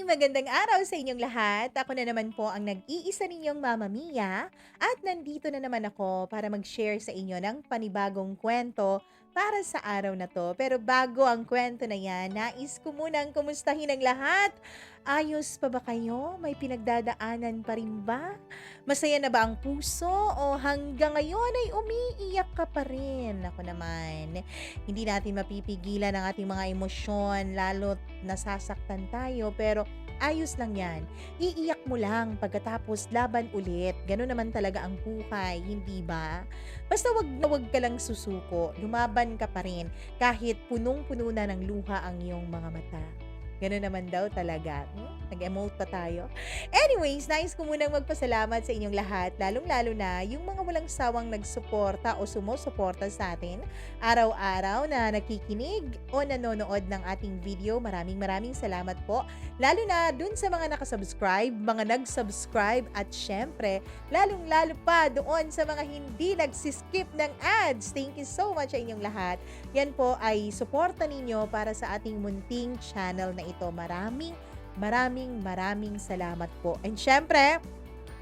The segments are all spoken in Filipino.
magandang araw sa inyong lahat. Ako na naman po ang nag-iisa ninyong Mama Mia at nandito na naman ako para mag-share sa inyo ng panibagong kwento para sa araw na to. Pero bago ang kwento na yan, nais ko munang kumustahin ang lahat. Ayos pa ba kayo? May pinagdadaanan pa rin ba? Masaya na ba ang puso o hanggang ngayon ay umiiyak ka pa rin? Ako naman, hindi natin mapipigilan ang ating mga emosyon, lalo't nasasaktan tayo, pero ayos lang yan. Iiyak mo lang pagkatapos laban ulit. Ganun naman talaga ang buhay, hindi ba? Basta wag na wag ka lang susuko, lumaban ka pa rin kahit punong-puno na ng luha ang iyong mga mata. Ganun naman daw talaga. Nag-emote pa tayo. Anyways, nais ko munang magpasalamat sa inyong lahat, lalong-lalo na yung mga walang sawang nagsuporta o sumusuporta sa atin araw-araw na nakikinig o nanonood ng ating video. Maraming salamat po. Lalo na dun sa mga nakasubscribe, mga nag-subscribe at syempre, lalong-lalo pa doon sa mga hindi nagsiskip ng ads. Thank you so much sa inyong lahat. Yan po ay suporta ninyo para sa ating munting channel na ito. Maraming salamat po. And syempre,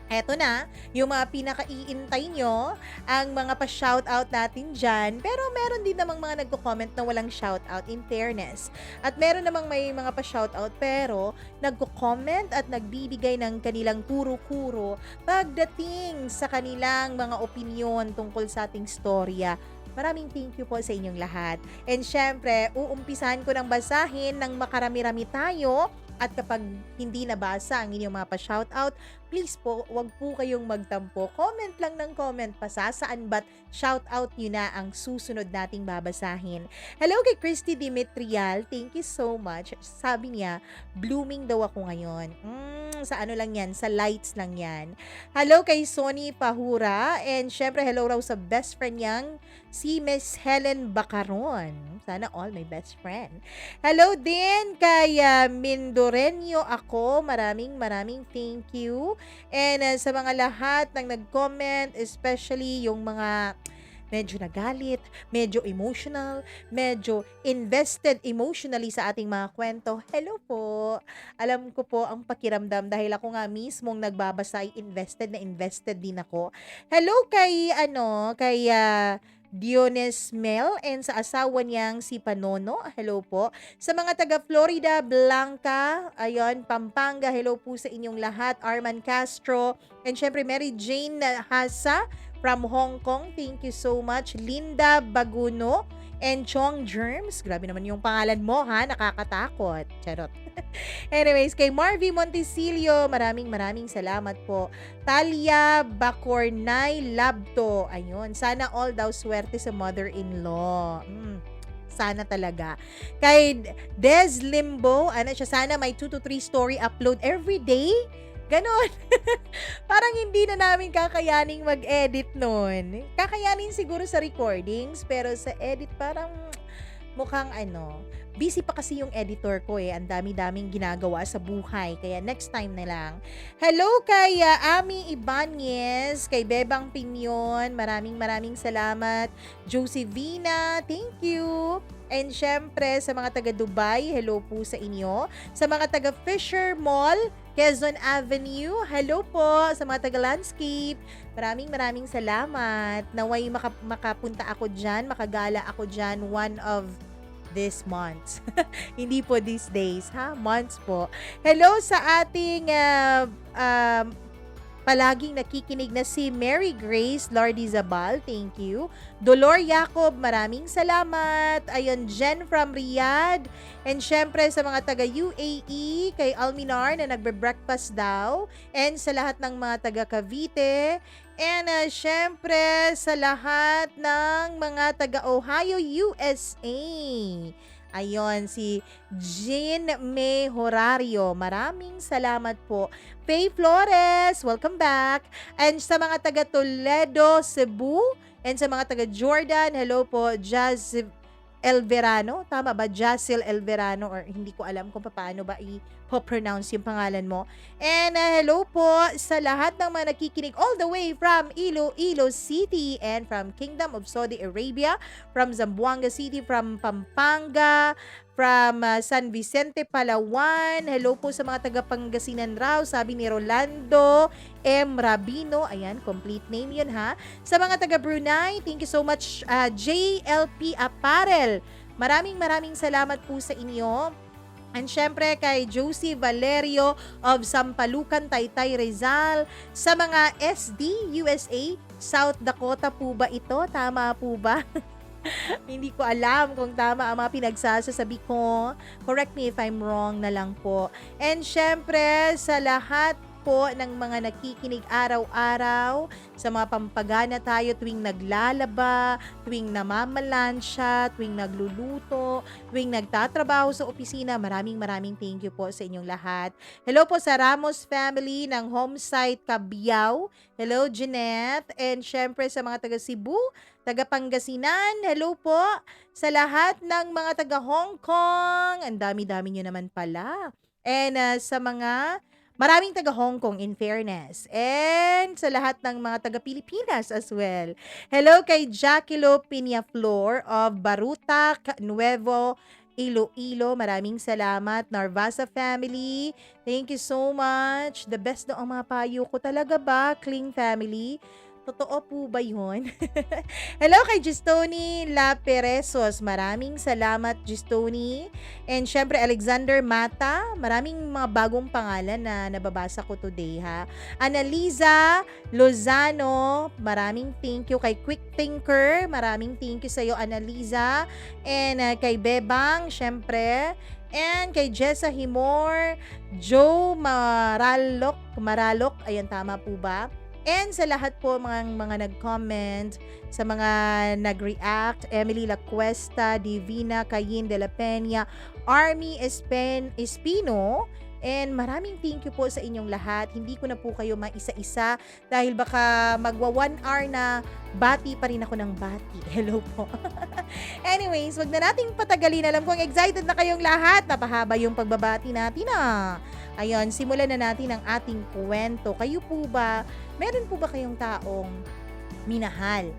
eto na, yung mga pinaka-iintay nyo, ang mga pa-shoutout natin dyan. Pero meron din namang mga nagko-comment na walang shoutout, in fairness. At meron namang may mga pa-shoutout pero nagko-comment at nagbibigay ng kanilang kuro-kuro pagdating sa kanilang mga opinyon tungkol sa ating storya. Maraming thank you po sa inyong lahat. And syempre, uumpisahan ko ng basahin ng makarami-rami tayo. At kapag hindi nabasa ang inyong mga pa-shoutout, please po, wag po kayong magtampo. Comment lang ng comment, pasasaan ba't shoutout nyo na ang susunod nating babasahin. Hello kay Christy Dimitrial, thank you so much. Sabi niya, blooming daw ako ngayon. Sa ano lang yan, sa lights lang yan. Hello kay Sonny Pahura, and syempre hello raw sa best friend niyang, si Miss Helen Bacaron. Sana all my best friend. Hello din kay Mindorenyo ako. Maraming thank you. And sa mga lahat ng nag-comment, especially yung mga medyo nagalit, medyo emotional, medyo invested emotionally sa ating mga kwento. Hello po. Alam ko po ang pakiramdam dahil ako nga mismong nagbabasa ay invested din ako. Hello kay Dionis Mel and sa asawa niyang si Panono. Hello po. Sa mga taga Florida, Blanca, ayon, Pampanga, hello po sa inyong lahat. Arman Castro, and syempre Mary Jane Hasa from Hong Kong. Thank you so much. Linda Baguno and Chong Germs. Grabe naman yung pangalan mo, ha? Nakakatakot. Charot. Anyways, kay Marvy Montesilio, maraming salamat po. Talia Bacornay Labto. Ayun, sana all daw swerte sa mother-in-law. Sana talaga. Kay Des Limbo, sana may 2 to 3 story upload every day. Ganon. Parang hindi na namin kakayaning mag-edit nun. Kakayanin siguro sa recordings, pero sa edit parang mukhang busy pa kasi yung editor ko Ang dami-daming ginagawa sa buhay. Kaya next time na lang. Hello kay Ami Ibanez, kay Bebang Pinyon. Maraming salamat. Josevina, thank you. And syempre, sa mga taga Dubai, hello po sa inyo. Sa mga taga Fisher Mall, Quezon Avenue, hello po. Sa mga taga Landscape, maraming salamat. Naway makapunta ako dyan, makagala ako dyan one of this month. Hindi po these days, ha? Months po. Hello sa ating palaging nakikinig na si Mary Grace Lardizabal, thank you. Dolor Jacob, maraming salamat. Ayun, Jen from Riyadh. And syempre sa mga taga UAE, kay Alminar na nagbe-breakfast daw. And sa lahat ng mga taga Cavite. And syempre sa lahat ng mga taga Ohio, USA. Ayon, si Jean May Horario. Maraming salamat po. Faye Flores, welcome back. And sa mga taga Toledo, Cebu, and sa mga taga Jordan, hello po, Jazz Elverano. Tama ba? Jazil Elverano, or hindi ko alam kung paano ba i-pronounce yung pangalan mo. And hello po sa lahat ng mga nakikinig all the way from Iloilo City and from Kingdom of Saudi Arabia, from Zamboanga City, from Pampanga, from San Vicente, Palawan. Hello po sa mga taga Pangasinan raw, sabi ni Rolando M. Rabino. Ayan, complete name yun ha. Sa mga taga Brunei, thank you so much, JLP Apparel. Maraming salamat po sa inyo. And syempre kay Josie Valerio of Sampalucan, Taytay, Rizal. Sa mga SD, USA, South Dakota po ba ito? Tama po ba? Hindi ko alam kung tama ang mga pinagsasabi ko. Correct me if I'm wrong na lang po. And syempre, sa lahat po ng mga nakikinig araw-araw, sa mga pampagana tayo tuwing naglalaba, tuwing namamalansya, tuwing nagluluto, tuwing nagtatrabaho sa opisina, maraming thank you po sa inyong lahat. Hello po sa Ramos family ng Homesite Cabiao. Hello, Jeanette. And syempre sa mga taga Cebu, taga Pangasinan, hello po sa lahat ng mga taga Hong Kong. Ang dami-dami nyo naman pala. And sa mga maraming taga Hong Kong in fairness. And sa lahat ng mga taga Pilipinas as well. Hello kay Jaquilo Piñaflor of Baruta, Nuevo Iloilo. Maraming salamat. Narvasa family, thank you so much. The best daw ang mga payo ko. Talaga ba, Kling family? Totoo po ba yun? Hello kay Gistoni Laperesos. Maraming salamat, Gistoni. And syempre, Alexander Mata. Maraming mga bagong pangalan na nababasa ko today, ha. Analiza Lozano. Maraming thank you kay Quick Thinker. Maraming thank you sa'yo, Analiza. And kay Bebang, syempre. And kay Jessa Himor. Joe Maralok. Ayan, tama po ba? And sa lahat po mga nag-comment, sa mga nag-react, Emily Lacuesta, Divina Cayin de la Peña, Army Espino, and maraming thank you po sa inyong lahat. Hindi ko na po kayo maisa-isa dahil baka magwa 1 hour na bati pa rin ako ng bati. Hello po. Anyways, wag na nating patagalin. Alam kong excited na kayong lahat. Napahaba yung pagbabati natin Ayun, simulan na natin ang ating kwento. Kayo po ba, meron po ba kayong taong minahal?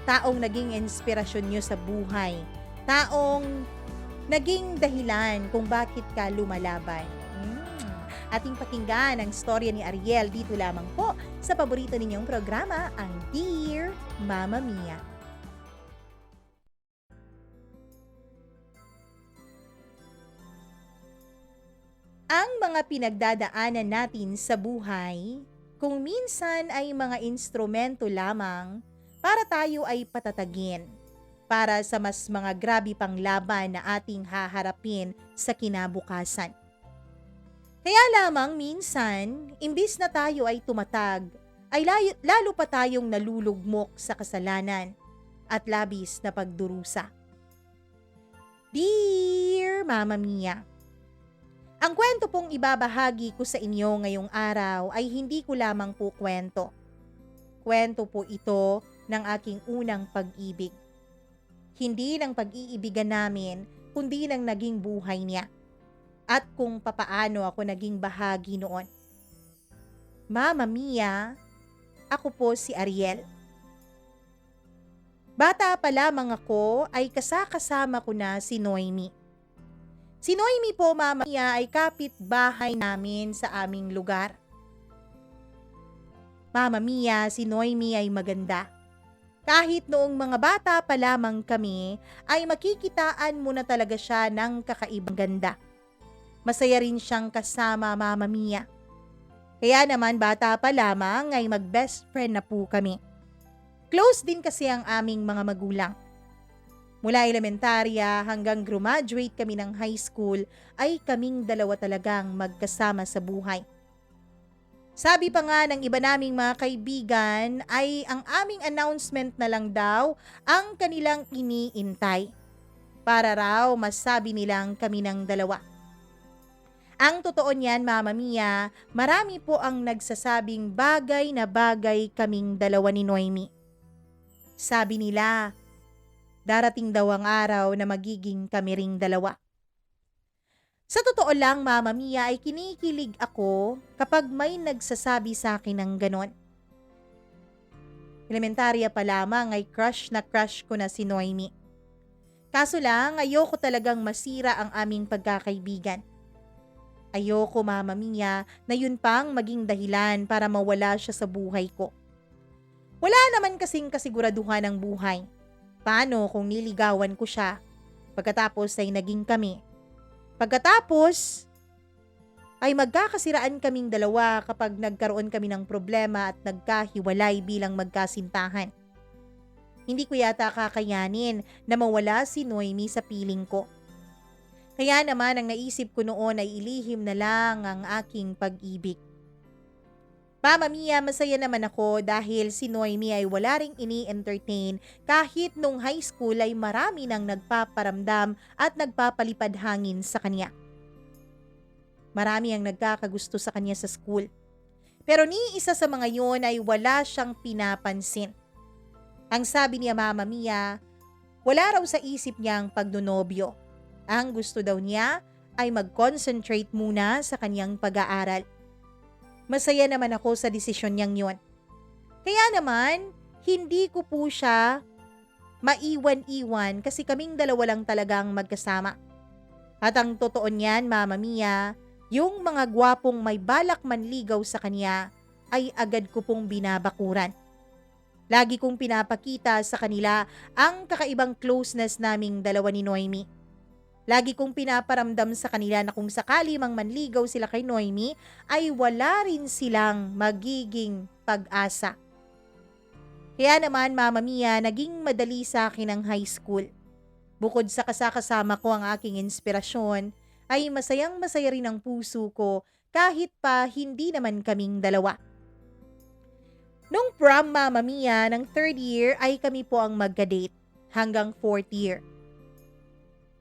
Taong naging inspirasyon nyo sa buhay? Taong naging dahilan kung bakit ka lumalaban? Ating pakinggan ang storya ni Ariel dito lamang po sa paborito ninyong programa, ang Dear Mama Mia. Ang mga pinagdadaanan natin sa buhay, kung minsan ay mga instrumento lamang para tayo ay patatagin, para sa mas mga grabe pang laban na ating haharapin sa kinabukasan. Kaya lamang minsan, imbis na tayo ay tumatag, ay lalo pa tayong nalulugmok sa kasalanan at labis na pagdurusa. Dear Mama Mia, ang kwento pong ibabahagi ko sa inyo ngayong araw ay hindi ko lamang po kwento. Kwento po ito ng aking unang pag-ibig. Hindi ng pag-iibigan namin, kundi ng naging buhay niya. At kung papaano ako naging bahagi noon. Mama Mia, ako po si Ariel. Bata pa lamang ako ay kasama ko na si Noemi. Si Noemi po, Mama Mia, ay kapitbahay namin sa aming lugar. Mama Mia, si Noemi ay maganda. Kahit noong mga bata pa lamang kami, ay makikitaan mo na talaga siya ng kakaibang ganda. Masaya rin siyang kasama, Mama Mia. Kaya naman bata pa lamang ay mag-best friend na po kami. Close din kasi ang aming mga magulang. Mula elementarya hanggang graduate kami ng high school ay kaming dalawa talagang magkasama sa buhay. Sabi pa nga ng iba naming mga kaibigan ay ang aming announcement na lang daw ang kanilang iniintay. Para raw masabi nilang kami ng dalawa. Ang totoo niyan, Mama Mia, marami po ang nagsasabing bagay na bagay kaming dalawa ni Noemi. Sabi nila, darating daw ang araw na magiging kami ring dalawa. Sa totoo lang, Mama Mia, ay kinikilig ako kapag may nagsasabi sa akin ng ganon. Elementarya pa lamang ay crush na crush ko na si Noemi. Kaso lang, ayoko talagang masira ang aming pagkakaibigan. Ayoko, Mama Mia, na yun pang maging dahilan para mawala siya sa buhay ko. Wala naman kasing kasiguraduhan ng buhay. Paano kung niligawan ko siya? Pagkatapos ay naging kami. Pagkatapos ay magkakasiraan kaming dalawa kapag nagkaroon kami ng problema at nagkahiwalay bilang magkasintahan. Hindi ko yata kakayanin na mawala si Noemi sa piling ko. Kaya naman ang naisip ko noon ay ilihim na lang ang aking pag-ibig. Mama Mia, masaya naman ako dahil si Noemi ay wala ring ini-entertain kahit nung high school ay marami nang nagpaparamdam at nagpapalipad hangin sa kanya. Marami ang nagkakagusto sa kanya sa school. Pero ni isa sa mga yon ay wala siyang pinapansin. Ang sabi niya, Mama Mia, wala raw sa isip niya ang pagdonobyo. Ang gusto daw niya ay mag-concentrate muna sa kanyang pag-aaral. Masaya naman ako sa desisyon niyang yon. Kaya naman, hindi ko po siya maiwan-iwan kasi kaming dalawa lang talagang magkasama. At ang totoo niyan, Mama Mia, yung mga gwapong may balak manligaw sa kanya ay agad ko pong binabakuran. Lagi kong pinapakita sa kanila ang kakaibang closeness naming dalawa ni Noemi. Lagi kong pinaparamdam sa kanila na kung sakali mang manligaw sila kay Noemi, ay wala rin silang magiging pag-asa. Kaya naman, Mama Mia, naging madali sa akin ang high school. Bukod sa kasakasama ko ang aking inspirasyon, ay masayang-masaya rin ang puso ko kahit pa hindi naman kaming dalawa. Nung prom, Mama Mia, ng 3rd year ay kami po ang magka-date hanggang 4th year.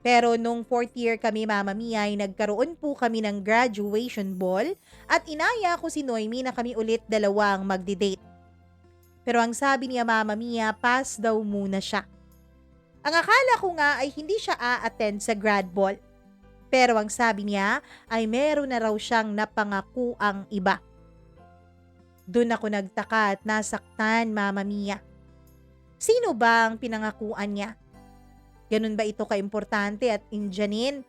Pero nung 4th year kami, Mama Mia, ay nagkaroon po kami ng graduation ball at inaya ko si Noemi na kami ulit dalawang magdi-date. Pero ang sabi niya, Mama Mia, pass daw muna siya. Ang akala ko nga ay hindi siya a-attend sa grad ball. Pero ang sabi niya ay meron na raw siyang napangako ang iba. Doon ako nagtaka at nasaktan, Mama Mia. Sino ba ang pinangakuan niya? Ganun ba ito kaimportante at indyanin?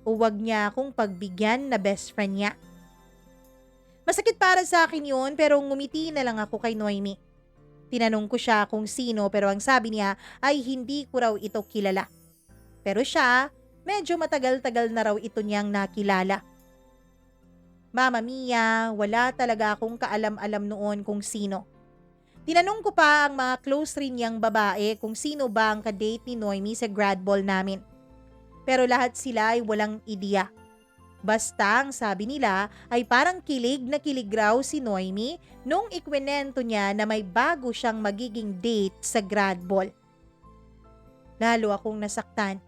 O wag niya akong pagbigyan na best friend niya? Masakit para sa akin yun pero ngumiti na lang ako kay Noemi. Tinanong ko siya kung sino pero ang sabi niya ay hindi ko raw ito kilala. Pero siya, medyo matagal-tagal na raw ito niyang nakilala. Mama Mia, wala talaga akong kaalam-alam noon kung sino. Tinanong ko pa ang mga close rin niyang babae kung sino ba ang kadate ni Noemi sa grad ball namin. Pero lahat sila ay walang ideya. Basta ang sabi nila ay parang kilig na kilig raw si Noemi nung ikwenento niya na may bago siyang magiging date sa grad ball. Lalo akong nasaktan.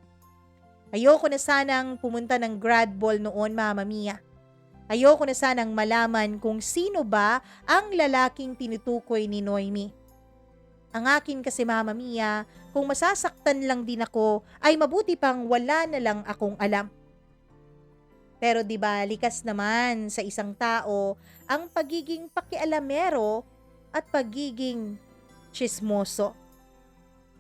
Ayoko na sanang pumunta ng grad ball noon, Mama Mia. Ayoko na sanang malaman kung sino ba ang lalaking tinutukoy ni Noemi. Ang akin kasi, Mama Mia, kung masasaktan lang din ako, ay mabuti pang wala na lang akong alam. Pero di ba likas naman sa isang tao ang pagiging pakialamero at pagiging tsismoso.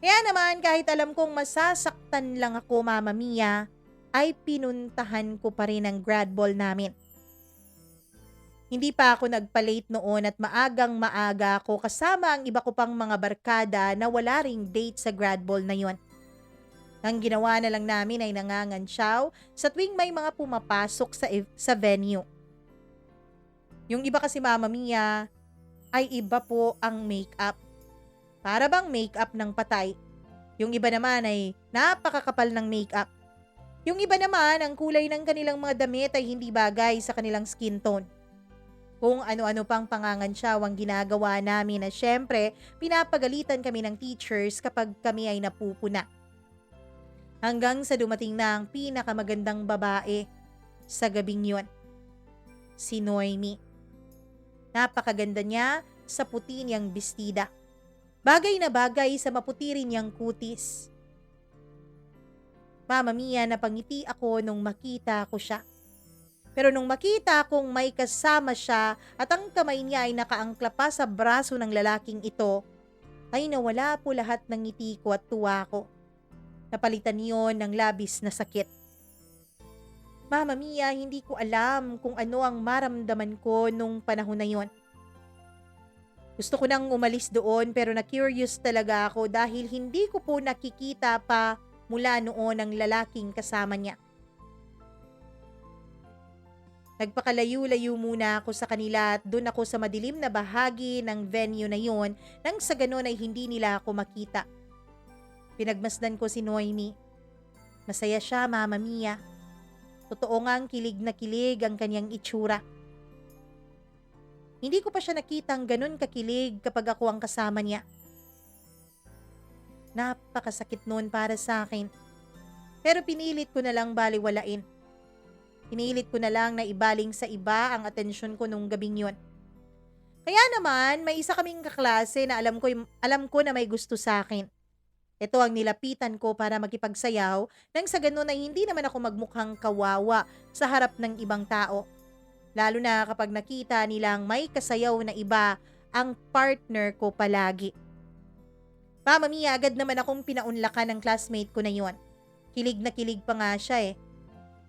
Kaya naman kahit alam kong masasaktan lang ako, Mama Mia, ay pinuntahan ko pa rin ang grad ball namin. Hindi pa ako nagpa-late noon at maagang-maaga ako kasama ang iba ko pang mga barkada na wala ring date sa grad ball na yon. Ang ginawa na lang namin ay nangangansyaw sa tuwing may mga pumapasok sa venue. Yung iba kasi, Mama Mia, ay iba po ang make-up. Para bang make-up ng patay. Yung iba naman ay napakakapal ng make-up. Yung iba naman, ang kulay ng kanilang mga damit ay hindi bagay sa kanilang skin tone. Kung ano-ano pang pangangansyaw ang ginagawa namin na syempre, pinapagalitan kami ng teachers kapag kami ay napupuna. Hanggang sa dumating na ang pinakamagandang babae sa gabing yun. Si Noemi. Napakaganda niya sa puti niyang bestida. Bagay na bagay sa maputi rin niyang kutis. Mama Mia, napangiti ako nung makita ko siya. Pero nung makita kong may kasama siya at ang kamay niya ay nakaangkla pa sa braso ng lalaking ito, ay nawala po lahat ng ngiti ko at tuwa ko. Napalitan yon ng labis na sakit. Mama Mia, hindi ko alam kung ano ang maramdaman ko nung panahon na yon. Gusto ko nang umalis doon pero na-curious talaga ako dahil hindi ko po nakikita pa mula noon ang lalaking kasama niya. Nagpakalayo-layo muna ako sa kanila at doon ako sa madilim na bahagi ng venue na yon nang sa ganon ay hindi nila ako makita. Pinagmasdan ko si Noemi. Masaya siya, Mama Mia. Totoo ngang kilig na kilig ang kanyang itsura. Hindi ko pa siya nakitang ganun kakilig kapag ako ang kasama niya. Napakasakit noon para sa akin. Pero pinilit ko na lang baliwalain. Pinilit ko na lang na ibaling sa iba ang atensyon ko nung gabing yon. Kaya naman, may isa kaming kaklase na alam ko na may gusto sa akin. Ito ang nilapitan ko para makipagsayaw nang sa ganun ay hindi naman ako magmukhang kawawa sa harap ng ibang tao. Lalo na kapag nakita nilang may kasayaw na iba ang partner ko palagi. Mama Mia, agad naman akong pinaunlakan ng classmate ko na yon. Kilig na kilig pa nga siya eh.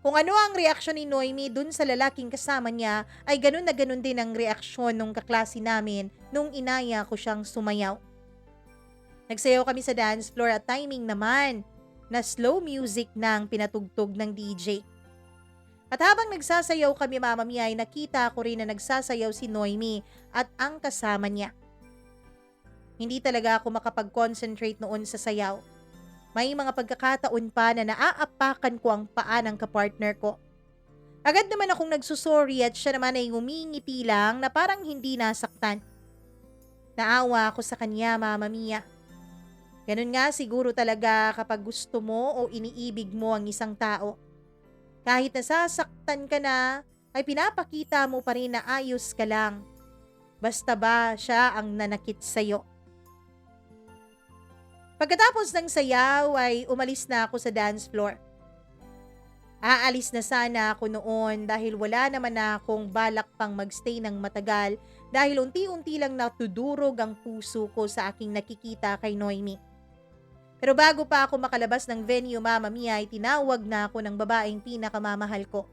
Kung ano ang reaksyon ni Noemi dun sa lalaking kasama niya, ay ganun na ganun din ang reaksyon nung kaklase namin nung inaya ko siyang sumayaw. Nagsayaw kami sa dance floor at timing naman na slow music nang pinatugtog ng DJ. At habang nagsasayaw kami, Mama Mia, ay nakita ko rin na nagsasayaw si Noemi at ang kasama niya. Hindi talaga ako makapag-concentrate noon sa sayaw. May mga pagkakataon pa na naaapakan ko ang paa ng kapartner ko. Agad naman akong nagsusorry at siya naman ay ngumingiti lang na parang hindi nasaktan. Naawa ako sa kanya, Mama Mia. Ganun nga siguro talaga kapag gusto mo o iniibig mo ang isang tao. Kahit nasasaktan ka na, ay pinapakita mo pa rin na ayos ka lang. Basta ba siya ang nanakit sa'yo? Pagkatapos ng sayaw ay umalis na ako sa dance floor. Aalis na sana ako noon dahil wala naman na akong balak pang magstay ng matagal dahil unti-unti lang natudurog ang puso ko sa aking nakikita kay Noemi. Pero bago pa ako makalabas ng venue, Mama Mia, ay tinawag na ako ng babaeng pinakamamahal ko.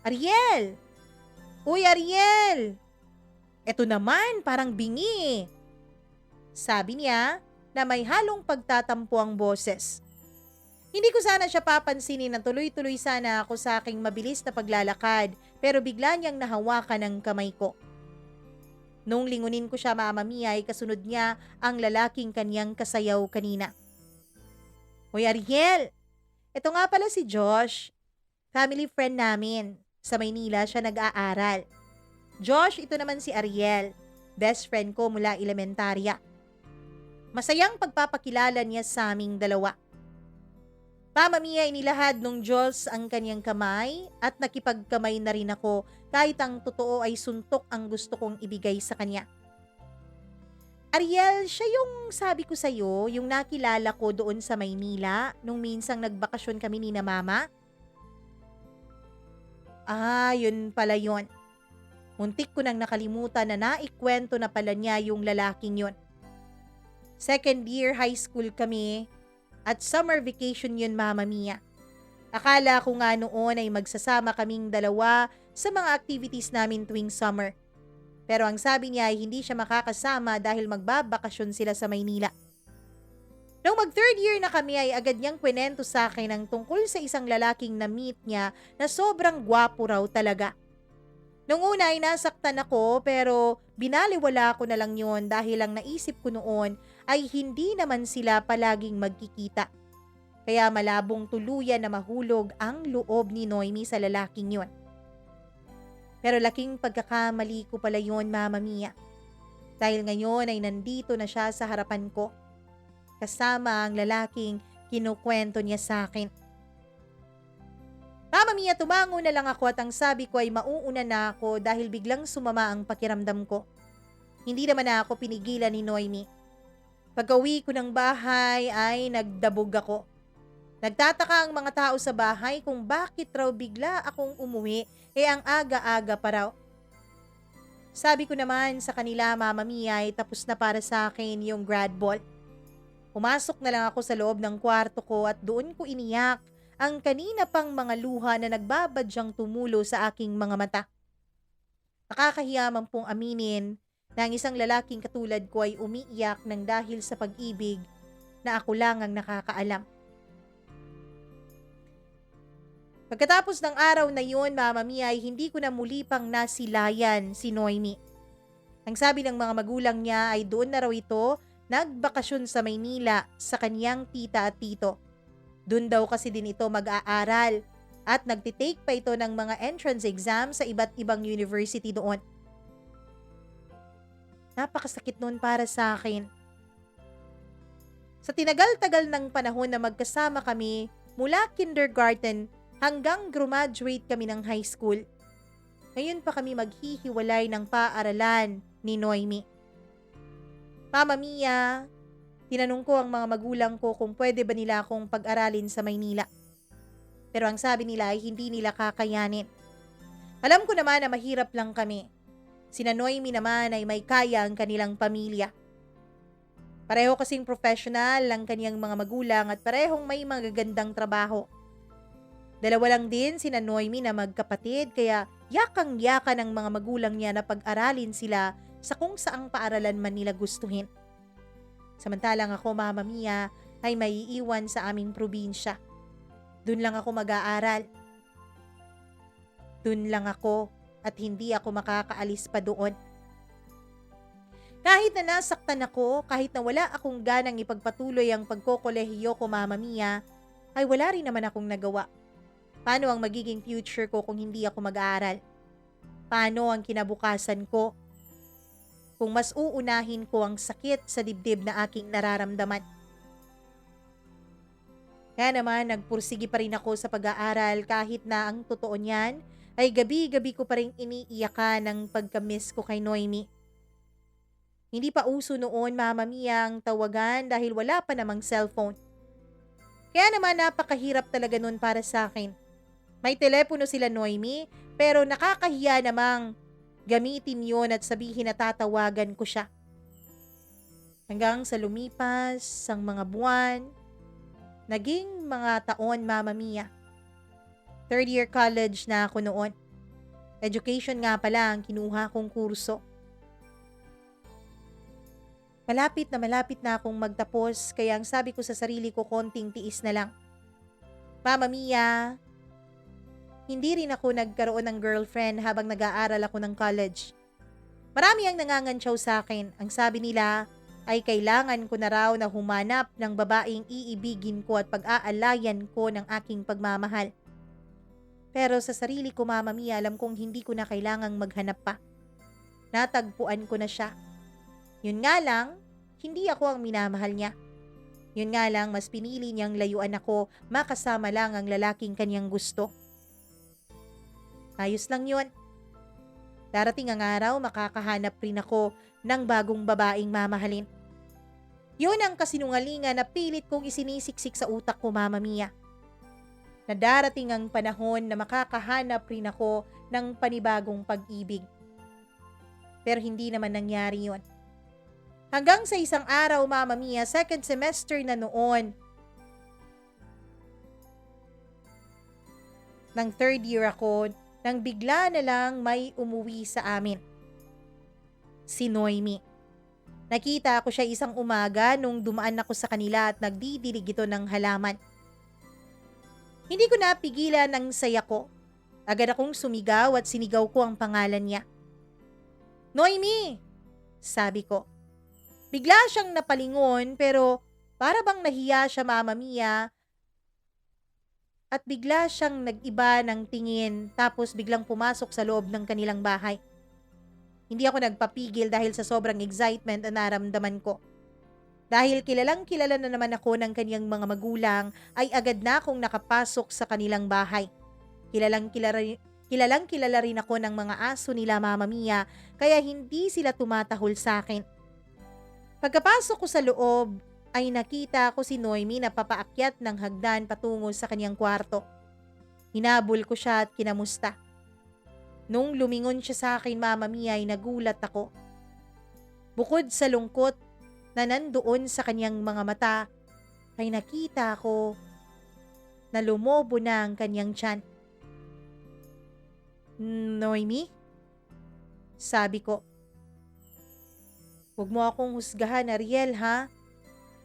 Ariel! Uy, Ariel! Eto naman, parang bingi. Sabi niya na may halong pagtatampo ang boses. Hindi ko sana siya papansinin na tuloy-tuloy sana ako sa aking mabilis na paglalakad pero bigla niyang nahawakan ang kamay ko. Nung lingunin ko siya, Mama Mia, ay kasunod niya ang lalaking kanyang kasayaw kanina. Hoy Ariel, ito nga pala si Josh. Family friend namin. Sa Maynila siya nag-aaral. Josh, ito naman si Ariel. Best friend ko mula elementarya. Masayang pagpapakilala niya sa aming dalawa. Mama Mia, inilahad nung Diyos ang kanyang kamay at nakipagkamay na rin ako kahit ang totoo ay suntok ang gusto kong ibigay sa kanya. Ariel, siya yung sabi ko sa'yo, yung nakilala ko doon sa Maynila nung minsang nagbakasyon kami ni na Mama? Ah, yun pala yun. Muntik ko nang nakalimutan na naikwento na pala niya yung lalaking yun. Second year high school kami at summer vacation yun, Mama Mia. Akala ko nga noon ay magsasama kaming dalawa sa mga activities namin tuwing summer. Pero ang sabi niya ay hindi siya makakasama dahil magbabakasyon sila sa Maynila. Nung mag third year na kami ay agad niyang kwento sa akin ang tungkol sa isang lalaking na-meet niya na sobrang gwapo raw talaga. Nung una ay nasaktan ako pero binaliwala ko na lang yun dahil ang naisip ko noon ay hindi naman sila palaging magkikita. Kaya malabong tuluyan na mahulog ang loob ni Noemi sa lalaking yun. Pero laking pagkakamali ko pala yun, Mama Mia. Dahil ngayon ay nandito na siya sa harapan ko. Kasama ang lalaking kinukwento niya sa akin. Mama Mia, tumango na lang ako at ang sabi ko ay mauuna na ako dahil biglang sumama ang pakiramdam ko. Hindi naman na ako pinigilan ni Noemi. Pag-uwi ko ng bahay ay nagdabog ako. Nagtataka ang mga tao sa bahay kung bakit raw bigla akong umuwi ang aga-aga pa raw. Sabi ko naman sa kanila, Mama Mia, ay tapos na para sa akin yung grad ball. Pumasok na lang ako sa loob ng kwarto ko at doon ko iniyak ang kanina pang mga luha na nagbabadyang tumulo sa aking mga mata. Nakakahiya man pong aminin na ang isang lalaking katulad ko ay umiiyak ng dahil sa pag-ibig na ako lang ang nakakaalam. Pagkatapos ng araw na yun, Mama Mia, ay hindi ko na muli pang nasilayan si Noemi. Ang sabi ng mga magulang niya ay doon na raw ito nagbakasyon sa Maynila sa kaniyang tita at tito. Doon daw kasi din ito mag-aaral at nagtitake pa ito ng mga entrance exam sa iba't ibang university doon. Napakasakit noon para sa akin. Sa tinagal-tagal ng panahon na magkasama kami mula kindergarten hanggang graduate kami ng high school, ngayon pa kami maghihiwalay ng paaralan ni Noemi. Mama Mia, tinanong ko ang mga magulang ko kung pwede ba nila akong pag-aralin sa Maynila. Pero ang sabi nila ay hindi nila kakayanin. Alam ko naman na mahirap lang kami. Sina Noemi naman ay may kaya ang kanilang pamilya. Pareho kasing professional ang kaniyang mga magulang at parehong may magagandang trabaho. Dalawa lang din sina Noemi na magkapatid kaya yakang-yaka ng mga magulang niya na pag-aralin sila sa kung saang paaralan man nila gustuhin. Samantalang ako, Mama Mia, ay maiiwan sa aming probinsya. Doon lang ako mag-aaral. Doon lang ako at hindi ako makakaalis pa doon. Kahit na nasaktan ako, kahit na wala akong ganang ipagpatuloy ang pagkokolehiyo ko, Mama Mia, ay wala rin naman akong nagawa. Paano ang magiging future ko kung hindi ako mag-aaral? Paano ang kinabukasan ko kung mas uunahin ko ang sakit sa dibdib na aking nararamdaman? Kaya naman nagpursigi pa rin ako sa pag-aaral kahit na ang totoo niyan ay gabi-gabi ko pa rin iniiyakan ng pagka-miss ko kay Noemi. Hindi pa uso noon, Mama Mia, ang tawagan dahil wala pa namang cellphone. Kaya naman napakahirap talaga noon para sa akin. May telepono sila Noemi pero nakakahiya namang gamitin yon at sabihin na tatawagan ko siya. Hanggang sa lumipas ang mga buwan, naging mga taon, Mama Mia. Third year college na ako noon. Education nga pala ang kinuha kong kurso. Malapit na akong magtapos kaya ang sabi ko sa sarili ko konting tiis na lang. Mama Mia, hindi rin ako nagkaroon ng girlfriend habang nag-aaral ako ng college. Marami ang nangangantsaw sa akin. Ang sabi nila ay kailangan ko na raw na humanap ng babaeng iibigin ko at pag-aalayan ko ng aking pagmamahal. Pero sa sarili ko, Mama Mia, alam kong hindi ko na kailangang maghanap pa. Natagpuan ko na siya. Yun nga lang, hindi ako ang minamahal niya. Yun nga lang, mas pinili niyang layuan ako, makasama lang ang lalaking kanyang gusto. Ayos lang yun. Darating ang araw, makakahanap rin ako ng bagong babaeng mamahalin. Yun ang kasinungalingan na pilit kong isinisiksik sa utak ko, Mama Mia. Na darating ang panahon na makakahanap rin ako ng panibagong pag-ibig. Pero hindi naman nangyari yun. Hanggang sa isang araw, Mama Mia, second semester na noon, ng third year ako, nang bigla na lang may umuwi sa amin. Si Noemi. Nakita ko siya isang umaga nung dumaan ako sa kanila at nagdidilig ito ng halaman. Hindi ko napigilan ang saya ko. Agad akong sumigaw at sinigaw ko ang pangalan niya. Noemi! Sabi ko. Bigla siyang napalingon pero para bang nahiya siya, Mama Mia. At bigla siyang nag-iba ng tingin tapos biglang pumasok sa loob ng kanilang bahay. Hindi ako nagpapigil dahil sa sobrang excitement na naramdaman ko. Dahil kilalang kilala na naman ako ng kanyang mga magulang ay agad na akong nakapasok sa kanilang bahay. Kilalang kilala rin ako ng mga aso nila, Mama Mia, kaya hindi sila tumatahol sa akin. Pagkapasok ko sa loob, ay nakita ko si Noemi na papaakyat ng hagdan patungo sa kanyang kwarto. Hinabol ko siya at kinamusta. Nung lumingon siya sa akin, Mama Mia, ay nagulat ako. Bukod sa lungkot, na nandoon sa kanyang mga mata ay nakita ko na lumobo na ang kanyang tiyan. Noemi, sabi ko, huwag mo akong husgahan, Ariel, ha?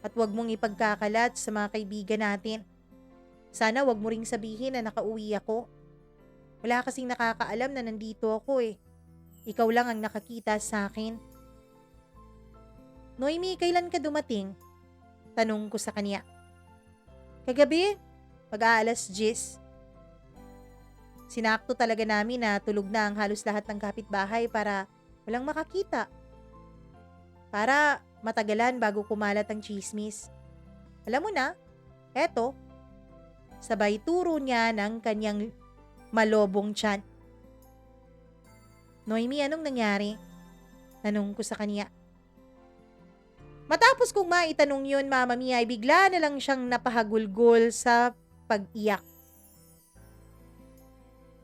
At huwag mong ipagkakalat sa mga kaibigan natin. Sana huwag mo ring sabihin na nakauwi ako. Wala kasing nakakaalam na nandito ako eh. Ikaw lang ang nakakita sa akin. Noemi, kailan ka dumating? Tanong ko sa kanya. Kagabi, mag-aalas 10. Sinakto talaga namin na tulog na ang halos lahat ng kapitbahay para walang makakita. Para matagalan bago kumalat ang chismis. Alam mo na, eto, sabay turo niya ng kanyang malobong tiyan. Noemi, anong nangyari? Tanong ko sa kanya. Matapos kong maitanong yun, Mama Mia, ay bigla na lang siyang napahagulgol sa pag-iyak.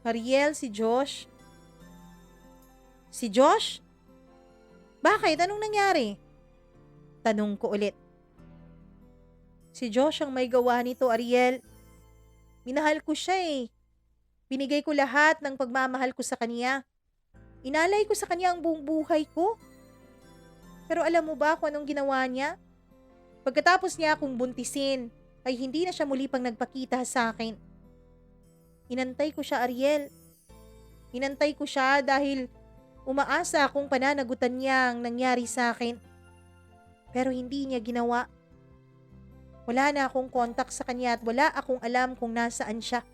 Ariel, si Josh? Si Josh? Bakit? Anong nangyari? Tanong ko ulit. Si Josh ang may gawa nito, Ariel. Minahal ko siya eh. Binigay ko lahat ng pagmamahal ko sa kanya. Inalay ko sa kanya ang buong buhay ko. Pero alam mo ba kung anong ginawa niya? Pagkatapos niya akong buntisin, ay hindi na siya muli pang nagpakita sa akin. Inantay ko siya, Ariel. Inantay ko siya dahil umaasa akong pananagutan niya ang nangyari sa akin. Pero hindi niya ginawa. Wala na akong kontak sa kanya at wala akong alam kung nasaan siya.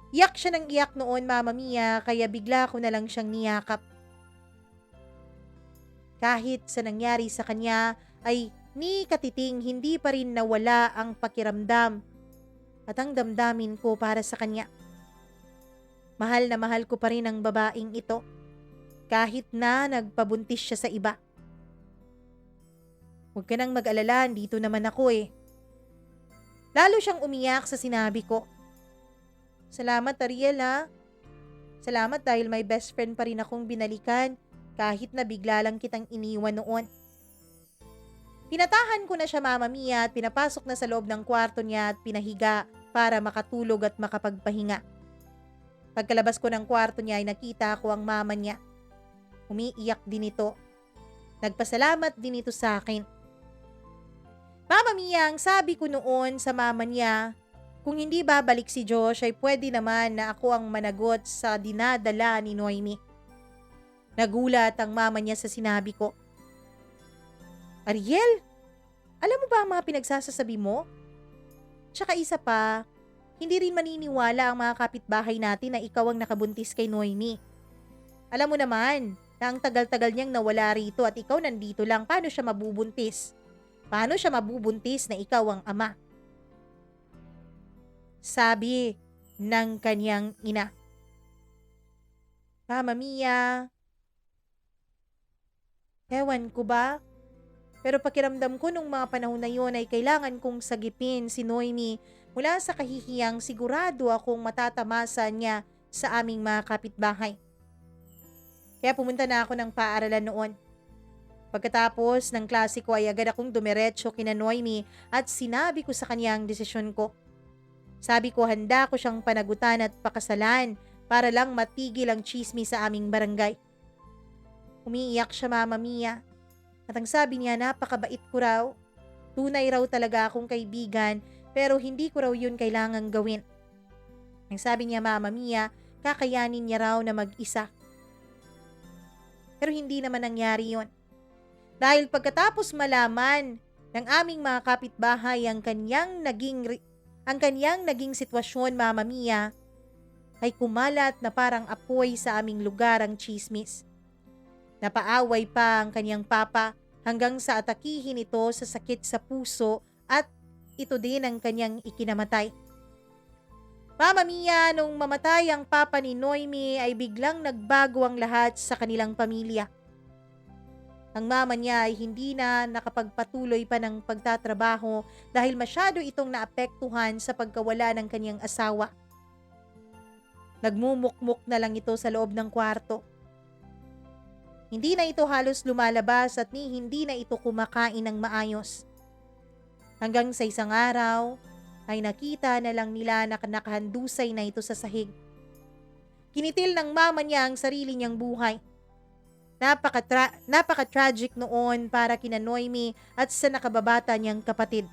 Iyak siya ng iyak noon, Mama Mia, kaya bigla ko na lang siyang niyakap. Kahit sa nangyari sa kanya ay ni katiting hindi pa rin nawala ang pakiramdam at ang damdamin ko para sa kanya. Mahal na mahal ko pa rin ang babaeng ito kahit na nagpabuntis siya sa iba. Huwag ka nang mag-alala, dito naman ako eh. Lalo siyang umiyak sa sinabi ko. Salamat, Ariel, ha? Salamat dahil may best friend pa rin akong binalikan kahit na bigla lang kitang iniwan noon. Pinatahan ko na siya, Mama Mia, at pinapasok na sa loob ng kwarto niya at pinahiga para makatulog at makapagpahinga. Pagkalabas ko ng kwarto niya ay nakita ko ang mama niya. Umiiyak din ito. Nagpasalamat din ito sa akin. Mama Mia, ang sabi ko noon sa mama niya, kung hindi babalik si Josh ay pwede naman na ako ang managot sa dinadala ni Noemi. Nagulat ang mama niya sa sinabi ko. Ariel, alam mo ba ang mga pinagsasasabi mo? Tsaka isa pa, hindi rin maniniwala ang mga kapitbahay natin na ikaw ang nakabuntis kay Noemi. Alam mo naman na ang tagal-tagal niyang nawala rito at ikaw nandito lang, paano siya mabubuntis? Paano siya mabubuntis na ikaw ang ama? Sabi ng kanyang ina. Mama Mia, ewan ko ba? Pero pakiramdam ko nung mga panahon na yun ay kailangan kong sagipin si Noemi mula sa kahihiyang sigurado akong matatamasa niya sa aming mga kapitbahay. Kaya pumunta na ako ng paaralan noon. Pagkatapos ng klase ko ay agad akong dumiretso kina Noemi at sinabi ko sa kanya ang desisyon ko. Sabi ko handa ko siyang panagutan at pakasalan para lang matigil ang chismis sa aming barangay. Umiiyak siya, Mama Mia. At ang sabi niya, napakabait ko raw. Tunay raw talaga akong kaibigan pero hindi ko raw yun kailangang gawin. Ang sabi niya, Mama Mia, kakayanin niya raw na mag-isa. Pero hindi naman nangyari yun. Dahil pagkatapos malaman ng aming mga kapitbahay ang kanyang naging sitwasyon, Mama Mia, ay kumalat na parang apoy sa aming lugar ang chismis. Napaaway pa ang kanyang papa hanggang sa atakihin ito sa sakit sa puso at ito din ang kanyang ikinamatay. Mama Mia, nung mamatay ang papa ni Noemi ay biglang nagbago ang lahat sa kanilang pamilya. Ang mama niya ay hindi na nakapagpatuloy pa ng pagtatrabaho dahil masyado itong naapektuhan sa pagkawala ng kanyang asawa. Nagmumukmuk na lang ito sa loob ng kwarto. Hindi na ito halos lumalabas at hindi na ito kumakain ng maayos. Hanggang sa isang araw ay nakita na lang nila na nakahandusay na ito sa sahig. Kinitil ng mama niya ang sarili niyang buhay. Napaka-tragic noon para kina Noemi at sa nakababata niyang kapatid.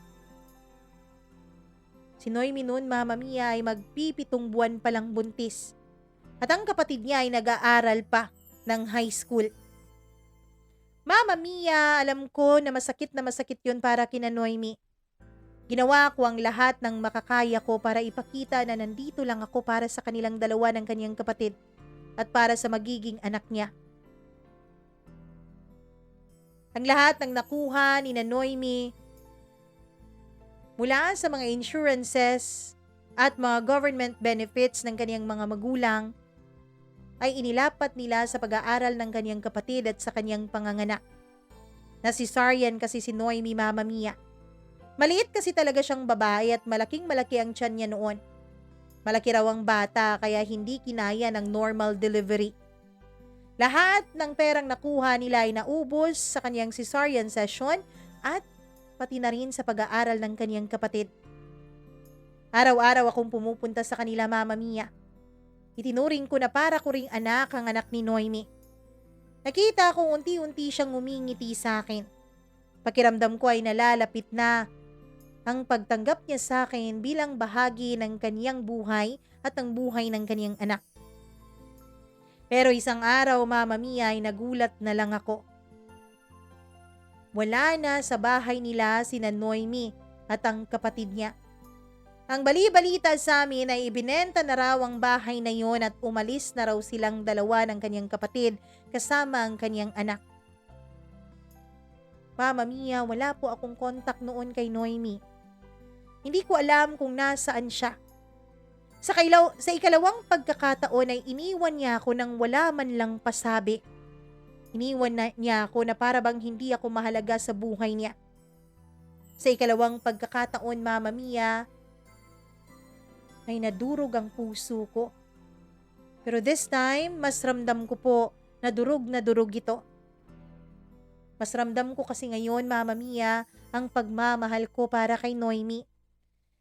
Si Noemi noon, Mama Mia, ay magpipitong buwan palang buntis. At ang kapatid niya ay nag-aaral pa ng high school. Mama Mia, alam ko na masakit yun para kina Noemi. Ginawa ko ang lahat ng makakaya ko para ipakita na nandito lang ako para sa kanilang dalawa ng kanyang kapatid at para sa magiging anak niya. Ang lahat ng nakuha ni Noemi mula sa mga insurances at mga government benefits ng kanyang mga magulang ay inilapat nila sa pag-aaral ng kanyang kapatid at sa kanyang panganganak. Na cesarean kasi si Noemi, Mama Mia. Maliit kasi talaga siyang babae at malaking-malaki ang tiyan niya noon. Malaki raw ang bata kaya hindi kinaya ng normal delivery. Lahat ng perang nakuha nila ay naubos sa kanyang cesarean session at pati na rin sa pag-aaral ng kanyang kapatid. Araw-araw akong pumupunta sa kanila, Mama Mia. Itinuring ko na para ko ring anak ang anak ni Noemi. Nakita ko unti-unti siyang ngumingiti sa akin. Pakiramdam ko ay nalalapit na ang pagtanggap niya sa akin bilang bahagi ng kaniyang buhay at ang buhay ng kaniyang anak. Pero isang araw, Mama Mia, ay nagulat na lang ako. Wala na sa bahay nila sina Noemi at ang kapatid niya. Ang bali-balita sa amin ay ibinenta na raw ang bahay na yon at umalis na raw silang dalawa ng kanyang kapatid kasama ang kanyang anak. Mama Mia, wala po akong kontak noon kay Noemi. Hindi ko alam kung nasaan siya. Sa ikalawang pagkakataon ay iniwan niya ako nang wala man lang pasabi. Iniwan niya ako na para bang hindi ako mahalaga sa buhay niya. Sa ikalawang pagkakataon, Mama Mia, ay nadurog ang puso ko. Pero this time, mas ramdam ko po na durog ito. Mas ramdam ko kasi ngayon, Mama Mia, ang pagmamahal ko para kay Noemi.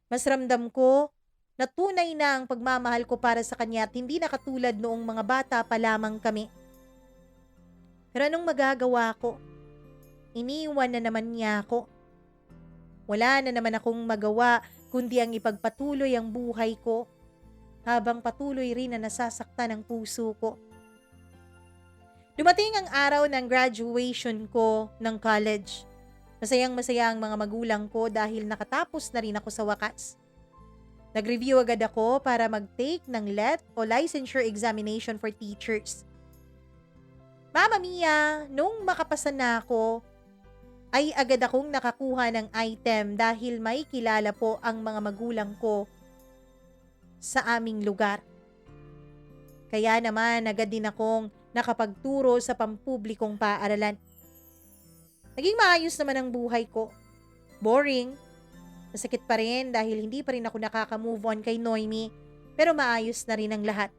Mas ramdam ko na tunay na ang pagmamahal ko para sa kanya at hindi na katulad noong mga bata pa lamang kami. Pero anong magagawa ko? Iniwan na naman niya ako. Wala na naman akong magawa kundi ang ipagpatuloy ang buhay ko habang patuloy rin na nasasaktan ang puso ko. Dumating ang araw ng graduation ko ng college. Masayang-masaya ang mga magulang ko dahil nakatapos na rin ako sa wakas. Nag-review agad ako para mag-take ng LET o Licensure Examination for Teachers. Mama Mia, nung makapasa na ako, ay agad akong nakakuha ng item dahil may kilala po ang mga magulang ko sa aming lugar. Kaya naman agad din akong nakapagturo sa pampublikong paaralan. Naging maayos naman ang buhay ko. Boring. Masakit pa rin dahil hindi pa rin ako nakaka-move on kay Noemi, pero maayos na rin ang lahat.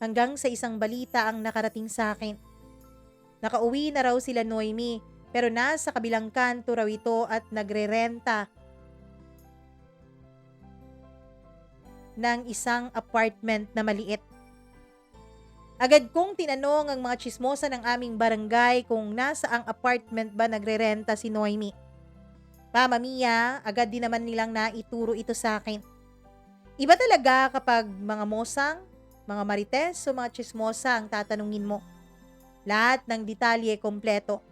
Hanggang sa isang balita ang nakarating sa akin. Nakauwi na raw sila Noemi, pero nasa kabilang kanto raw ito at nagre-renta ng isang apartment na maliit. Agad kong tinanong ang mga tsismosa ng aming barangay kung nasa ang apartment ba nagre-renta si Noemi. Mama Mia, agad din naman nilang naituro ito sa akin. Iba talaga kapag mga mosang, mga marites o mga tsismosa ang tatanungin mo. Lahat ng detalye kompleto.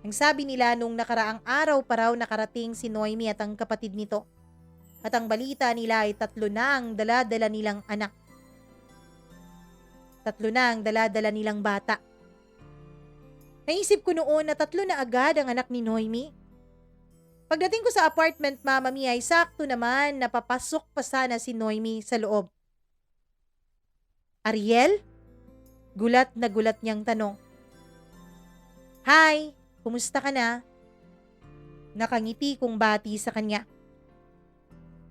Ang sabi nila nung nakaraang araw pa raw nakarating si Noemi at ang kapatid nito. At ang balita nila ay 3 na ang dala-dala nilang anak. 3 na ang dala-dala nilang bata. Naisip ko noon na 3 na agad ang anak ni Noemi. Pagdating ko sa apartment, Mama Mia, ay sakto naman na papasok pa sana si Noemi sa loob. Ariel? Gulat na gulat niyang tanong. Hi, kumusta ka na? Nakangiti kong bati sa kanya.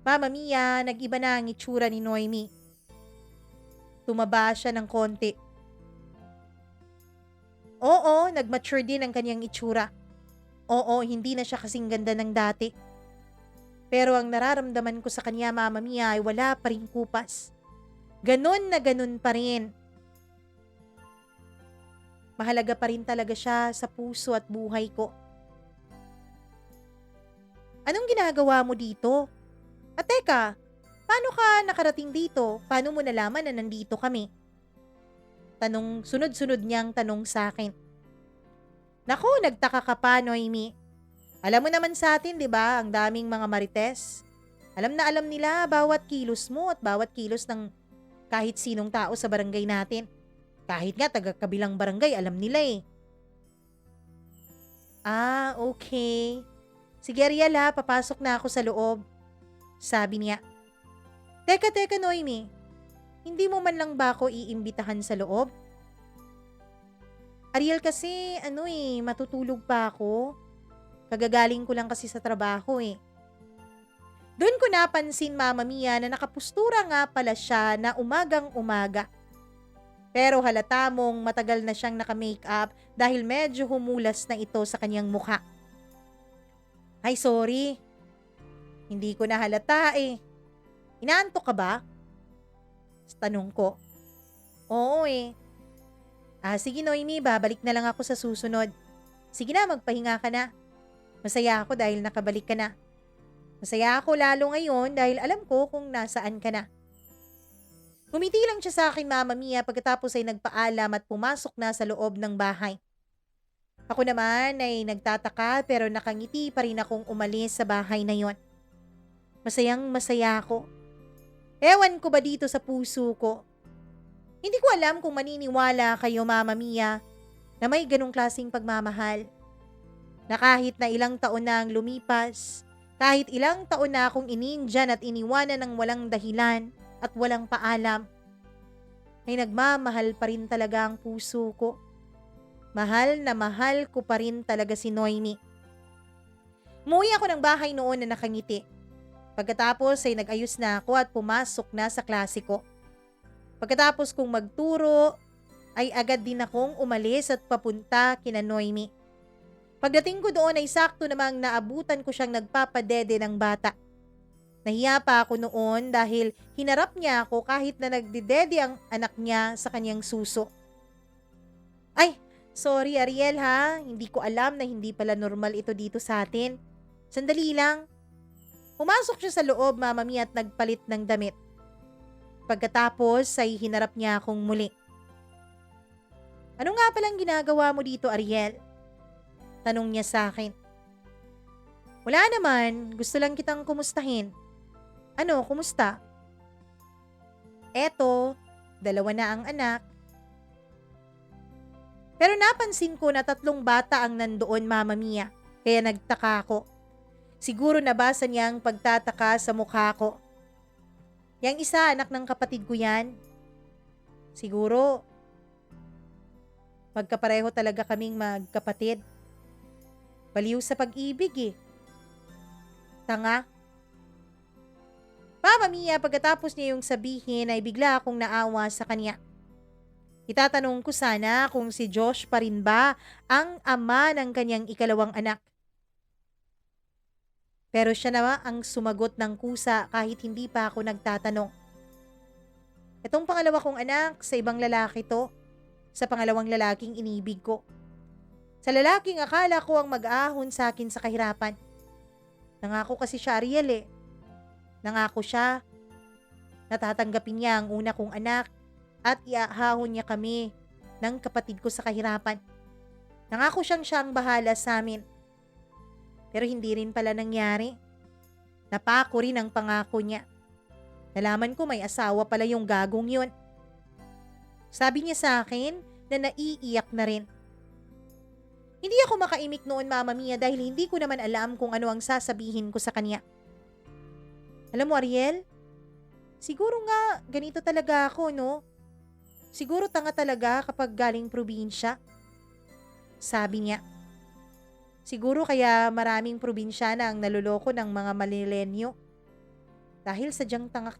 Mama Mia, nag-iba na ang itsura ni Noemi. Tumaba siya ng konti. Oo, nag-mature din ang kanyang itsura. Oo, hindi na siya kasing ganda ng dati. Pero ang nararamdaman ko sa kanya, Mama Mia, ay wala pa ring kupas. Ganon na ganon pa rin. Mahalaga pa rin talaga siya sa puso at buhay ko. Anong ginagawa mo dito? At teka, paano ka nakarating dito? Paano mo nalaman na nandito kami? Sunod-sunod niyang tanong sa akin. Naku, nagtaka ka pa, Noemi. Alam mo naman sa atin, di ba, ang daming mga marites. Alam na alam nila bawat kilos mo at bawat kilos ng kahit sinong tao sa barangay natin. Kahit nga taga-kabilang barangay, alam nila eh. Ah, okay. Sige Ariel ha, papasok na ako sa loob. Sabi niya. Teka Noemi, hindi mo man lang ba ako iimbitahan sa loob? Ariel kasi matutulog pa ako. Kagagaling ko lang kasi sa trabaho eh. Doon ko napansin, Mama Mia, na nakapustura nga pala siya na umagang-umaga. Pero halata mong matagal na siyang naka-makeup dahil medyo humulas na ito sa kanyang mukha. Ay, sorry. Hindi ko na halata eh. Inaantok ka ba? Tanong ko. Oo eh. Sige Noemi, babalik na lang ako sa susunod. Sige na, magpahinga ka na. Masaya ako dahil nakabalik ka na. Masaya ako lalo ngayon dahil alam ko kung nasaan ka na. Ngumiti lang siya sa akin, Mama Mia, pagkatapos ay nagpaalam at pumasok na sa loob ng bahay. Ako naman ay nagtataka pero nakangiti pa rin akong umalis sa bahay na yon. Masayang masaya ako. Ewan ko ba dito sa puso ko? Hindi ko alam kung maniniwala kayo, Mama Mia, na may ganong klaseng pagmamahal. Na kahit na ilang taon na ang lumipas, kahit ilang taon na akong inindyan at iniwanan ng walang dahilan at walang paalam, ay nagmamahal pa rin talaga ang puso ko. Mahal na mahal ko pa rin talaga si Noemi. Umuwi ako ng bahay noon na nakangiti. Pagkatapos ay nag-ayos na ako at pumasok na sa klase ko. Pagkatapos kong magturo, ay agad din akong umalis at papunta kina Noemi. Pagdating ko doon ay sakto namang naabutan ko siyang nagpapadede ng bata. Nahiya pa ako noon dahil hinarap niya ako kahit na nagdidede ang anak niya sa kanyang suso. Ay, sorry Ariel ha, hindi ko alam na hindi pala normal ito dito sa atin. Sandali lang. Pumasok siya sa loob, Mama Mia, at nagpalit ng damit. Pagkatapos ay hinarap niya akong muli. Ano nga palang ginagawa mo dito, Ariel? Tanong niya sa akin. Wala naman, gusto lang kitang kumustahin. Ano, kumusta? Eto, 2 na ang anak. Pero napansin ko na 3 bata ang nandoon, Mama Mia, kaya nagtaka ako. Siguro nabasa niya ang pagtataka sa mukha ko. Yang isa, anak ng kapatid ko yan. Siguro, magkapareho talaga kaming magkapatid. Baliw sa pag-ibig eh. Tanga. Mama Mia, pagkatapos niya yung sabihin ay bigla akong naawa sa kanya. Itatanong ko sana kung si Josh pa rin ba ang ama ng kanyang ikalawang anak. Pero siya naman ang sumagot ng kusa kahit hindi pa ako nagtatanong. Itong pangalawa kong anak, sa ibang lalaki to. Sa pangalawang lalaking inibig ko. Sa lalaking akala ko ang mag-aahon sa akin sa kahirapan. Nangako kasi siya, Ariel eh. Nangako siya. Natatanggapin niya ang una kong anak at iahahon niya kami ng kapatid ko sa kahirapan. Nangako siya ang bahala sa amin. Pero hindi rin pala nangyari. Napako rin ang pangako niya. Nalaman ko may asawa pala yung gagong yun. Sabi niya sa akin na naiiyak na rin. Hindi ako makaimik noon, Mama Mia, dahil hindi ko naman alam kung ano ang sasabihin ko sa kanya. Alam mo, Ariel, siguro nga ganito talaga ako, no? Siguro tanga talaga kapag galing probinsya. Sabi niya. Siguro kaya maraming probinsyana ang naluloko ng mga malilenyo. Dahil sadyang tanga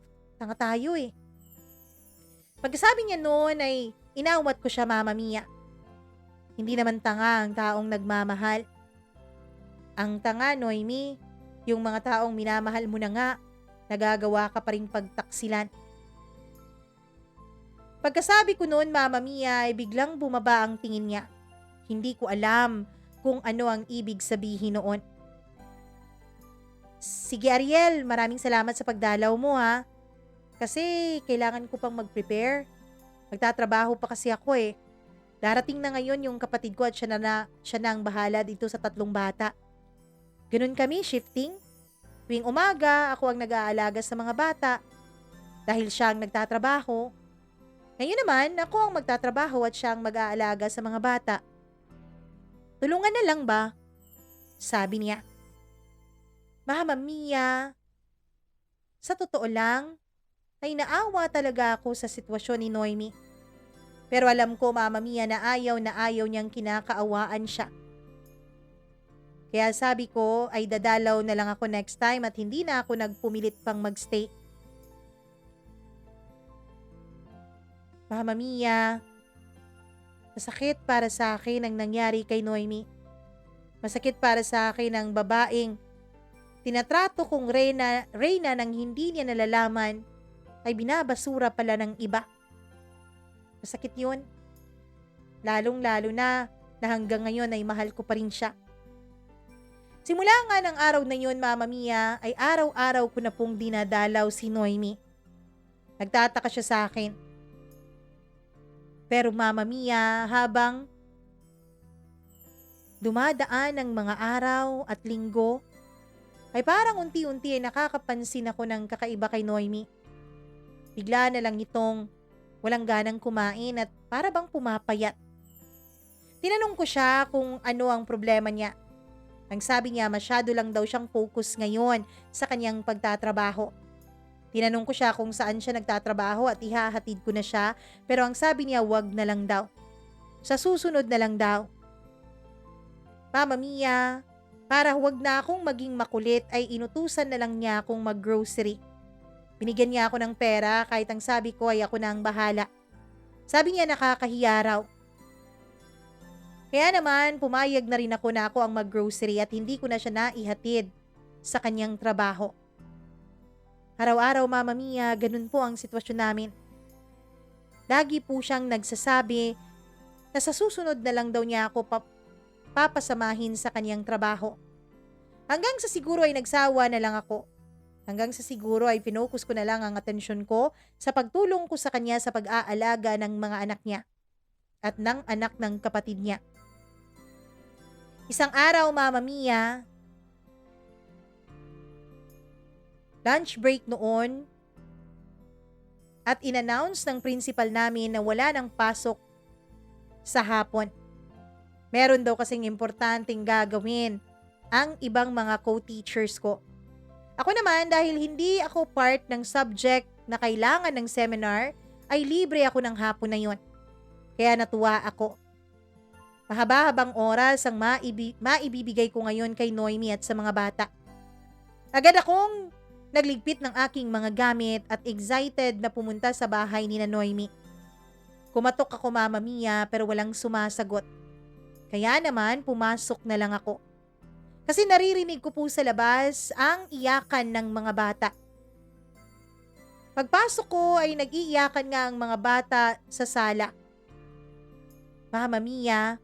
tayo eh. Pagkasabi niya noon ay inawat ko siya, Mama Mia. Hindi naman tanga ang taong nagmamahal. Ang tanga, Noemi, yung mga taong minamahal mo na nga, nagagawa ka pa ring pagtaksilan. Pagkasabi ko noon, Mama Mia, ay biglang bumaba ang tingin niya. Hindi ko alam kung ano ang ibig sabihin noon. Sige Ariel, maraming salamat sa pagdalaw mo ha. Kasi kailangan ko pang mag-prepare. Magtatrabaho pa kasi ako eh. Darating na ngayon yung kapatid ko at siya na ang bahala dito sa 3 bata. Ganun kami, shifting. Tuwing umaga, ako ang nag-aalaga sa mga bata. Dahil siya ang nagtatrabaho. Ngayon naman, ako ang magtatrabaho at siya ang mag-aalaga sa mga bata. Tulungan na lang ba? Sabi niya. Mama Mia, sa totoo lang, ay naawa talaga ako sa sitwasyon ni Noemi. Pero alam ko, Mama Mia, na ayaw niyang kinakaawaan siya. Kaya sabi ko ay dadalaw na lang ako next time at hindi na ako nagpumilit pang magstay. Mama Mia, masakit para sa akin ang nangyari kay Noemi. Masakit para sa akin ang babaeng tinatrato kong Reyna nang hindi niya nalalaman ay binabasura pala ng iba. Masakit yun. Lalong-lalo na hanggang ngayon ay mahal ko pa rin siya. Simula nga ng araw na yun, Mama Mia, ay araw-araw ko na pong dinadalaw si Noemi. Nagtataka siya sa akin. Pero Mama Mia, habang dumadaan ang mga araw at linggo, ay parang unti-unti ay nakakapansin ako ng kakaiba kay Noemi. Bigla na lang itong walang ganang kumain at para bang pumapayat. Tinanong ko siya kung ano ang problema niya. Ang sabi niya, masyado lang daw siyang focus ngayon sa kanyang pagtatrabaho. Tinanong ko siya kung saan siya nagtatrabaho at ihahatid ko na siya, pero ang sabi niya, wag na lang daw. Sa susunod na lang daw. Mama Mia, para huwag na akong maging makulit ay inutusan na lang niya akong mag-grocery. Binigyan niya ako ng pera kahit ang sabi ko ay ako na ang bahala. Sabi niya nakakahiya raw. Kaya naman pumayag na rin ako na ako ang mag-grocery at hindi ko na siya naihatid sa kanyang trabaho. Araw-araw, Mama Mia, ganun po ang sitwasyon namin. Lagi po siyang nagsasabi na sa susunod na lang daw niya ako papasamahin sa kanyang trabaho. Hanggang sa siguro ay nagsawa na lang ako. Hanggang sa siguro ay pinocus ko na lang ang atensyon ko sa pagtulong ko sa kanya sa pag-aalaga ng mga anak niya at ng anak ng kapatid niya. Isang araw, Mama Mia, lunch break noon at in-announce ng principal namin na wala ng pasok sa hapon. Meron daw kasing importanteng gagawin ang ibang mga co-teachers ko. Ako naman, dahil hindi ako part ng subject na kailangan ng seminar, ay libre ako ng hapon na yon. Kaya natuwa ako. Mahaba-habang oras ang maibibigay ko ngayon kay Noemi at sa mga bata. Agad akong nagligpit ng aking mga gamit at excited na pumunta sa bahay ni Noemi. Kumatok ako, Mama Mia, pero walang sumasagot. Kaya naman pumasok na lang ako. Kasi naririnig ko po sa labas ang iyakan ng mga bata. Pagpasok ko ay nag-iiyakan nga ang mga bata sa sala. Mama Mia,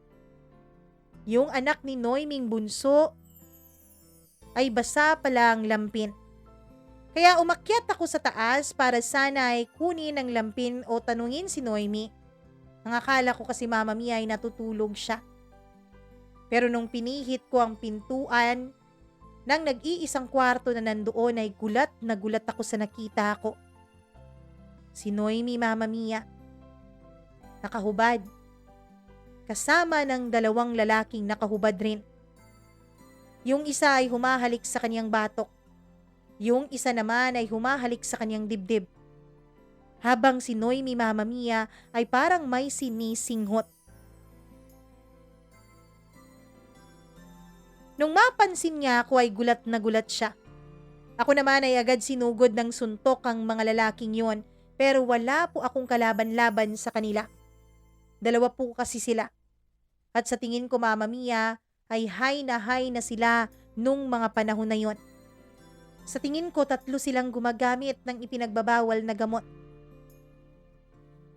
yung anak ni Noeming bunso ay basa pala ang lampin. Kaya umakyat ako sa taas para sana ay kunin ang lampin o tanungin si Noemi. Ang akala ko kasi, Mama Mia, ay natutulog siya. Pero nung pinihit ko ang pintuan ng nag-iisang kwarto na nandoon ay gulat na gulat ako sa nakita ko. Si Noemi, Mama Mia, nakahubad. Kasama ng 2 lalaking nakahubad rin. Yung isa ay humahalik sa kanyang batok. Yung isa naman ay humahalik sa kanyang dibdib. Habang si Noemi, Mama Mia, ay parang may sinisinghot. Nung mapansin niya ako ay gulat na gulat siya. Ako naman ay agad sinugod ng suntok ang mga lalaking yon, pero wala po akong kalaban-laban sa kanila. 2 po kasi sila. At sa tingin ko, Mama Mia, ay high na sila nung mga panahon na yon. Sa tingin ko, 3 silang gumagamit ng ipinagbabawal na gamot.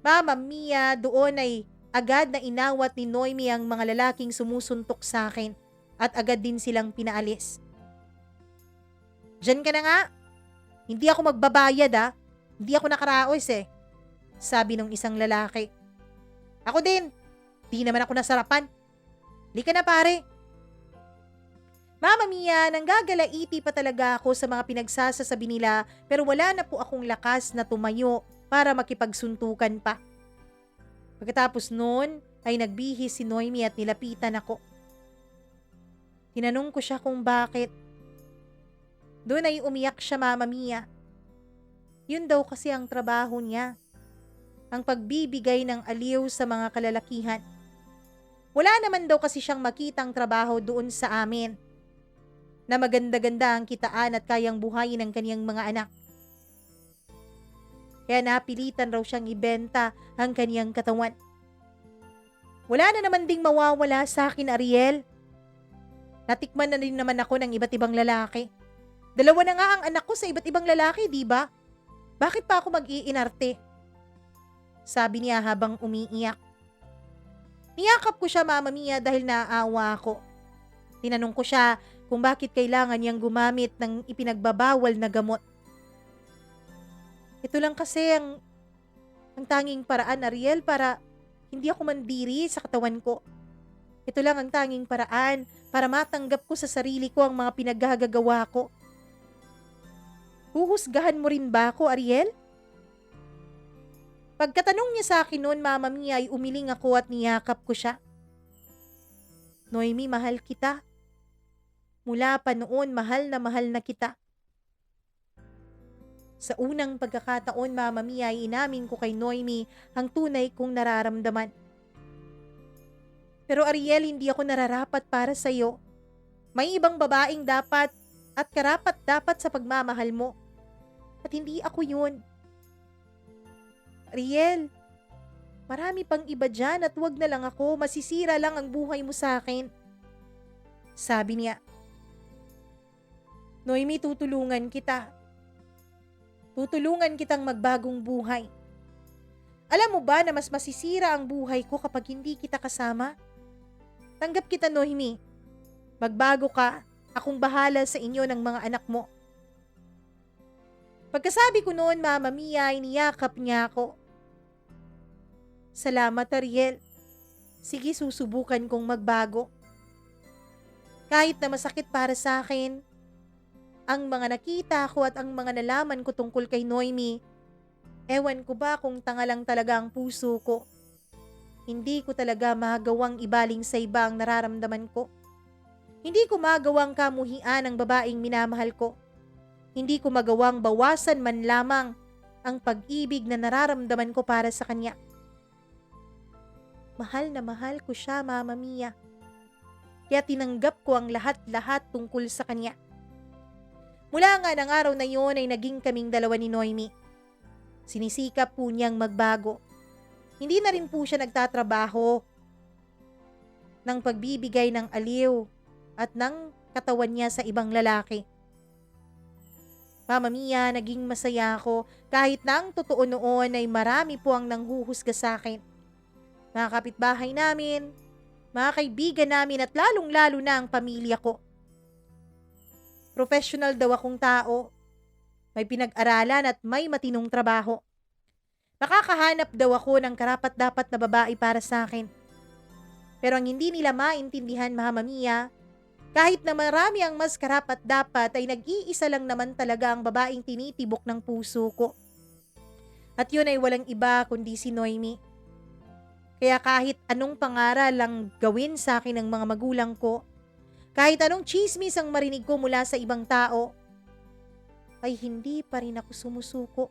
Mama Mia, doon ay agad na inawat ni Noemi ang mga lalaking sumusuntok sa akin at agad din silang pinaalis. Diyan ka na nga. Hindi ako magbabayad Hindi ako nakaraos sabi nung isang lalaki. Ako din. Di naman ako nasarapan. Di ka na pare. Mama Mia, nanggagalaiti pa talaga ako sa mga pinagsasasabi nila pero wala na po akong lakas na tumayo para makipagsuntukan pa. Pagkatapos noon ay nagbihis si Noemi at nilapitan ako. Tinanong ko siya kung bakit. Doon ay umiyak siya, Mama Mia. Yun daw kasi ang trabaho niya. Ang pagbibigay ng aliw sa mga kalalakihan. Wala naman daw kasi siyang makitang trabaho doon sa amin. Na maganda-ganda ang kitaan at kayang buhayin ng kaniyang mga anak. Kaya napilitan raw siyang ibenta ang kaniyang katawan. Wala na naman ding mawawala sa akin, Ariel. Natikman na rin naman ako ng iba't ibang lalaki. 2 na nga ang anak ko sa iba't ibang lalaki, di ba? Bakit pa ako mag-iinarte? Sabi niya habang umiiyak. Niyakap ko siya, Mama Mia, dahil naaawa ako. Tinanong ko siya kung bakit kailangan niyang gumamit ng ipinagbabawal na gamot. Ito lang kasi ang tanging paraan, Ariel, para hindi ako mandiri sa katawan ko. Ito lang ang tanging paraan para matanggap ko sa sarili ko ang mga pinaggagawa ko. Huhusgahan mo rin ba ako, Ariel? Pagkatanong niya sa akin noon, Mama Mia, ay umiling ako at niyakap ko siya. Noemi, mahal kita. Mula pa noon, mahal na kita. Sa unang pagkakataon, Mama Mia, ay inamin ko kay Noemi ang tunay kong nararamdaman. Pero Ariel, hindi ako nararapat para sa iyo. May ibang babaeng dapat at karapat dapat sa pagmamahal mo. At hindi ako yun. Ariel, marami pang iba dyan at wag na lang ako, masisira lang ang buhay mo sa akin. Sabi niya. Noemi, tutulungan kita. Tutulungan kitang magbagong buhay. Alam mo ba na mas masisira ang buhay ko kapag hindi kita kasama? Tanggap kita, Noemi. Magbago ka, akong bahala sa inyo ng mga anak mo. Pagkasabi ko noon, Mama Mia, ay niyakap niya ako. Salamat, Ariel. Sige, susubukan kong magbago. Kahit na masakit para sa akin, ang mga nakita ko at ang mga nalaman ko tungkol kay Noemi, ewan ko ba kung tanga lang talaga ang puso ko. Hindi ko talaga magawang ibaling sa iba ang nararamdaman ko. Hindi ko magawang kamuhian ang babaeng minamahal ko. Hindi ko magawang bawasan man lamang ang pag-ibig na nararamdaman ko para sa kanya. Mahal na mahal ko siya, Mama Mia. Kaya tinanggap ko ang lahat-lahat tungkol sa kanya. Mula nga ng araw na yon ay naging kaming dalawa ni Noemi. Sinisikap po niyang magbago. Hindi na rin po siya nagtatrabaho ng pagbibigay ng aliw at ng katawan niya sa ibang lalaki. Mama Mia, naging masaya ako kahit na ang totoo noon ay marami po ang nanghuhusga sa akin. Mga kapitbahay namin, mga kaibigan namin at lalong-lalo na ang pamilya ko. Professional daw akong tao. May pinag-aralan at may matinong trabaho. Makakahanap daw ako ng karapat-dapat na babae para sa akin. Pero ang hindi nila maintindihan, Mama Mia, kahit na marami ang mas karapat-dapat ay nag-iisa lang naman talaga ang babaeng tinitibok ng puso ko. At yun ay walang iba kundi si Noemi. Kaya kahit anong pangaral lang gawin sa akin ng mga magulang ko, kahit anong chismis ang marinig ko mula sa ibang tao, ay hindi pa rin ako sumusuko.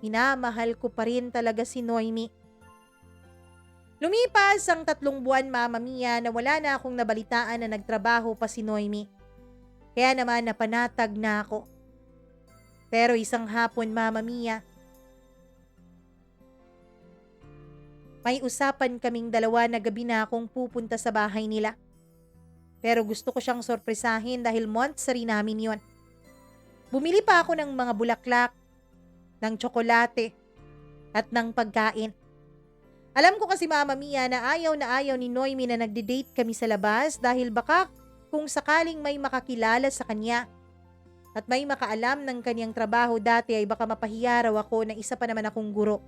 Minamahal ko pa rin talaga si Noemi. Lumipas ang 3 buwan, Mama Mia, na wala na akong nabalitaan na nagtrabaho pa si Noemi. Kaya naman napanatag na ako. Pero isang hapon, Mama Mia, May usapan kaming dalawa na gabi na akong pupunta sa bahay nila. Pero gusto ko siyang sorpresahin dahil monthsary namin yon. Bumili pa ako ng mga bulaklak, ng tsokolate, at ng pagkain. Alam ko kasi Mama Mia na ayaw ni Noemi na nagde-date kami sa labas dahil baka kung sakaling may makakilala sa kanya at may makaalam ng kanyang trabaho dati ay baka mapahiya raw ako na isa pa naman akong guro.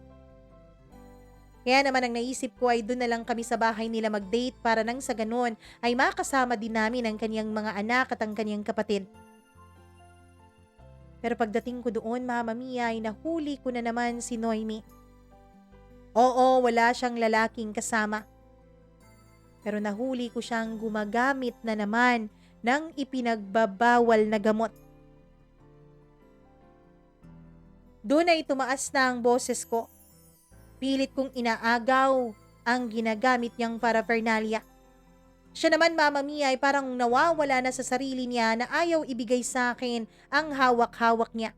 Kaya naman ang naisip ko ay doon na lang kami sa bahay nila mag-date para nang sa ganun ay makasama din namin ang kanyang mga anak at ang kanyang kapatid. Pero pagdating ko doon Mama Mia ay nahuli ko na naman si Noemi. Oo, wala siyang lalaking kasama. Pero nahuli ko siyang gumagamit na naman ng ipinagbabawal na gamot. Doon ay tumaas na ang boses ko. Pilit kong inaagaw ang ginagamit niyang paraphernalia. Siya naman Mama Mia ay parang nawawala na sa sarili niya na ayaw ibigay sa akin ang hawak-hawak niya.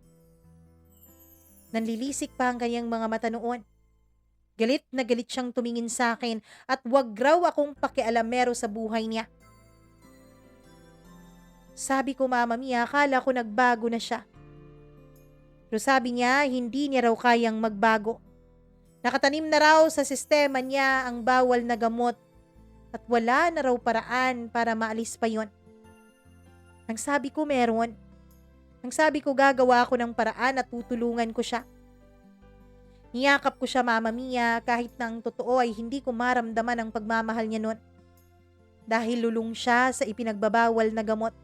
Nanlilisik pa ang kanyang mga mata noon. Galit na galit siyang tumingin sa akin at wag raw akong pakialamero sa buhay niya. Sabi ko Mama Mia, akala ko nagbago na siya. Pero sabi niya, hindi niya raw kayang magbago. Nakatanim na raw sa sistema niya ang bawal na gamot at wala na raw paraan para maalis pa yon. Ang sabi ko meron. Ang sabi ko gagawa ako ng paraan at tutulungan ko siya. Niyakap ko siya Mama Mia kahit na ang totoo ay hindi ko maramdaman ang pagmamahal niya noon. Dahil lulong siya sa ipinagbabawal na gamot.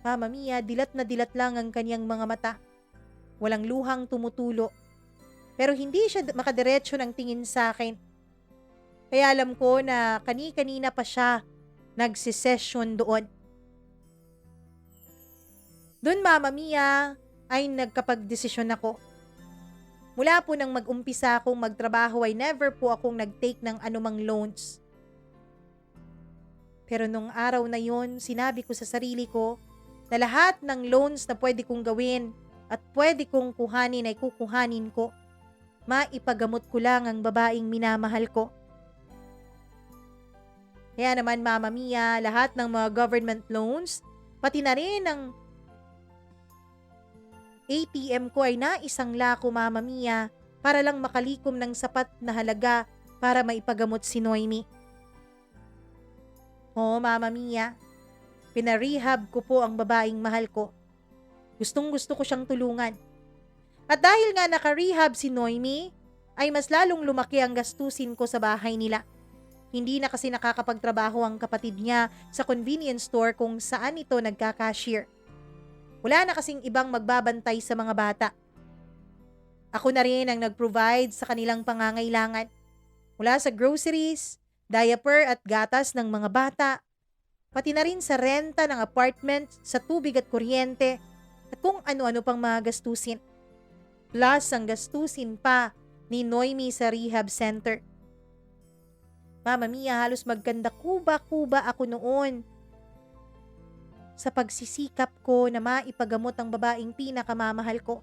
Mama Mia, dilat na dilat lang ang kanyang mga mata. Walang luhang tumutulo. Pero hindi siya makadiretso ng tingin sa akin. Kaya alam ko na kani-kanina pa siya nagsisession doon. Doon Mama Mia ay nagkapagdesisyon ako. Mula po nang mag-umpisa akong magtrabaho ay never po akong nag-take ng anumang loans. Pero nung araw na yon, sinabi ko sa sarili ko na lahat ng loans na pwede kong gawin at pwede kong kuhanin ay kukuhanin ko. Maipagamot ko lang ang babaeng minamahal ko. Kaya naman Mama Mia, lahat ng mga government loans, pati na rin ang ATM ko ay naisang lako Mama Mia para lang makalikom ng sapat na halaga para maipagamot si Noemi. Oo Mama Mia, pinarehab ko po ang babaeng mahal ko. Gustong gusto ko siyang tulungan. At dahil nga nakarehab si Noemi, ay mas lalong lumaki ang gastusin ko sa bahay nila. Hindi na kasi nakakapagtrabaho ang kapatid niya sa convenience store kung saan ito nagka-cashier. Wala na kasing ibang magbabantay sa mga bata. Ako na rin ang nag-provide sa kanilang pangangailangan. Mula sa groceries, diaper at gatas ng mga bata, pati na rin sa renta ng apartment, sa tubig at kuryente, at kung ano-ano pang mga gastusin. Plus ang gastusin pa ni Noemi sa rehab center. Mama Mia, halos magkanda kuba-kuba ako noon sa pagsisikap ko na maipagamot ang babaeng pinakamamahal ko.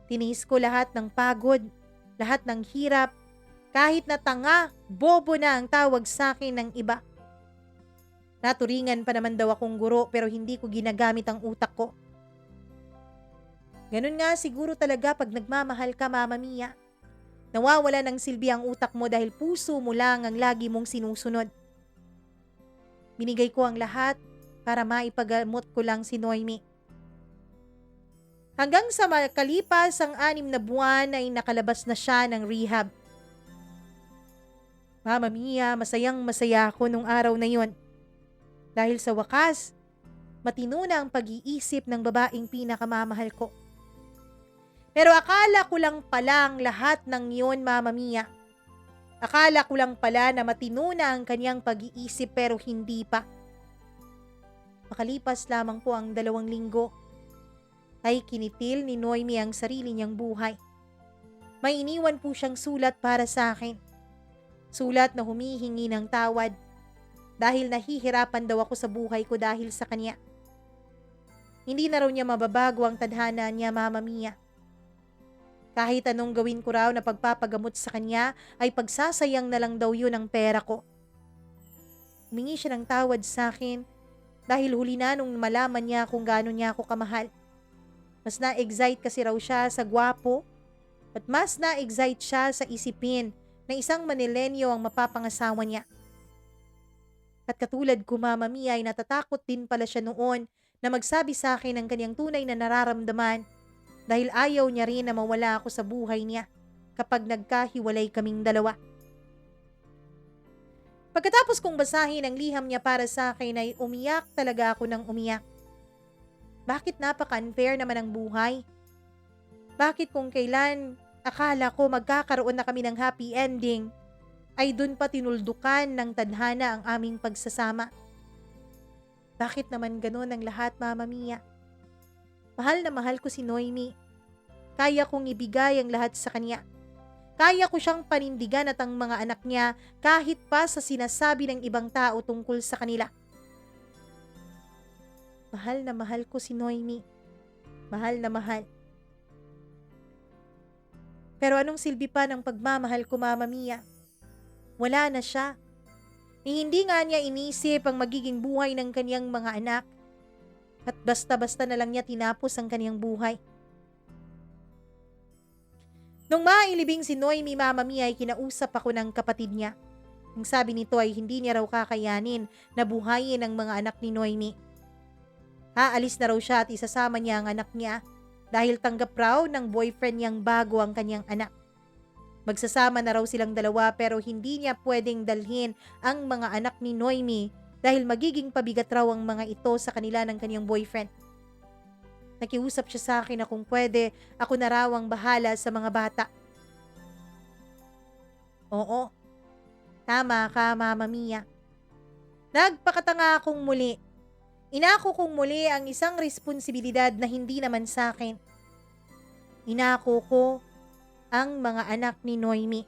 Tiniis ko lahat ng pagod, lahat ng hirap, kahit na tanga, bobo na ang tawag sa akin ng iba. Naturingan pa naman daw akong guro pero hindi ko ginagamit ang utak ko. Ganun nga siguro talaga pag nagmamahal ka Mama Mia. Nawawala ng silbi ang utak mo dahil puso mo lang ang lagi mong sinusunod. Binigay ko ang lahat para maipagamot ko lang si Noemi. Hanggang sa makalipas ang 6 na buwan ay nakalabas na siya ng rehab. Mama Mia, masayang masaya ako nung araw na yon. Dahil sa wakas, matino na ang pag-iisip ng babaeng pinakamamahal ko. Pero akala ko lang pala ang lahat ng yon Mama Mia. Akala ko lang pala na matino na ang kanyang pag-iisip pero hindi pa. Makalipas lamang po ang 2 linggo, ay kinitil ni Noemi ang sarili niyang buhay. May iniwan po siyang sulat para sa akin. Sulat na humihingi ng tawad dahil nahihirapan daw ako sa buhay ko dahil sa kanya. Hindi na raw niya mababago ang tadhana niya Mama Mia. Kahit anong gawin ko raw na pagpapagamot sa kanya ay pagsasayang na lang daw yun ang pera ko. Humingi siya ng tawad sa akin dahil huli na nung malaman niya kung gaano niya ako kamahal. Mas na-excite kasi raw siya sa gwapo at mas na-excite siya sa isipin na isang Manilenyo ang mapapangasawa niya. At katulad ko, Mama Mia, ay natatakot din pala siya noon na magsabi sa akin ng kanyang tunay na nararamdaman dahil ayaw niya rin na mawala ako sa buhay niya kapag nagkahiwalay kaming dalawa. Pagkatapos kong basahin ang liham niya para sa akin ay umiyak talaga ako ng umiyak. Bakit napaka-unfair naman ang buhay? Bakit kung kailan akala ko magkakaroon na kami ng happy ending, ay dun pa tinuldukan ng tadhana ang aming pagsasama? Bakit naman ganun ang lahat, Mama Mia? Mahal na mahal ko si Noemi. Kaya kong ibigay ang lahat sa kanya. Kaya ko siyang panindigan at ang mga anak niya kahit pa sa sinasabi ng ibang tao tungkol sa kanila. Mahal na mahal ko si Noemi. Mahal na mahal. Pero anong silbi pa ng pagmamahal ko, Mama Mia? Wala na siya. Hindi nga niya inisip ang magiging buhay ng kanyang mga anak at basta-basta na lang niya tinapos ang kanyang buhay. Nung mailibing si Noemi, Mama Mia, ay kinausap ako ng kapatid niya. Ang sabi nito ay hindi niya raw kakayanin na buhayin ang mga anak ni Noemi. Aalis na raw siya at isasama niya ang anak niya dahil tanggap raw ng boyfriend niyang bago ang kanyang anak. Magsasama na raw silang dalawa pero hindi niya pwedeng dalhin ang mga anak ni Noemi dahil magiging pabigat raw ang mga ito sa kanila ng kanyang boyfriend. Nakiusap siya sa akin na kung pwede, ako na raw ang bahala sa mga bata. Oo, tama ka, Mama Mia. Nagpakatanga akong muli. Inako kong muli ang isang responsibilidad na hindi naman sa akin. Inako ko ang mga anak ni Noemi.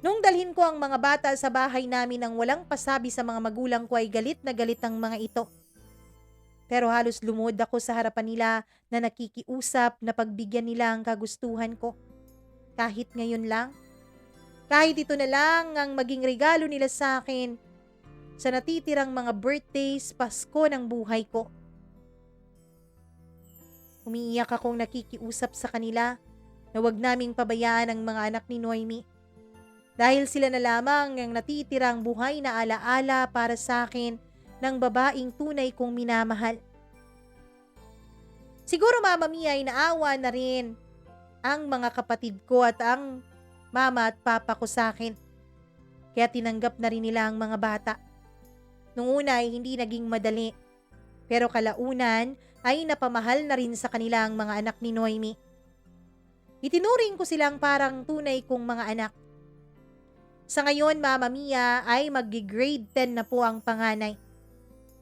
Nung dalhin ko ang mga bata sa bahay namin nang walang pasabi sa mga magulang ko ay galit na galit ang mga ito. Pero halos lumuhod ako sa harapan nila na nakikiusap na pagbigyan nila ang kagustuhan ko. Kahit ngayon lang. Kahit ito na lang ang maging regalo nila sa akin sa natitirang mga birthdays, Pasko ng buhay ko. Umiiyak akong nakikiusap sa kanila na wag naming pabayaan ang mga anak ni Noemi. Dahil sila na lamang ang natitirang buhay na alaala para sa akin ng babaeng tunay kong minamahal. Siguro, Mama Mia, ay naawa na rin ang mga kapatid ko at ang mama at papa ko sa akin. Kaya tinanggap na rin nila ang mga bata. Nung una ay hindi naging madali, pero kalaunan ay napamahal na rin sa kanila ang mga anak ni Noemi. Itinuring ko silang parang tunay kong mga anak. Sa ngayon, Mama Mia, ay mag-grade 10 na po ang panganay.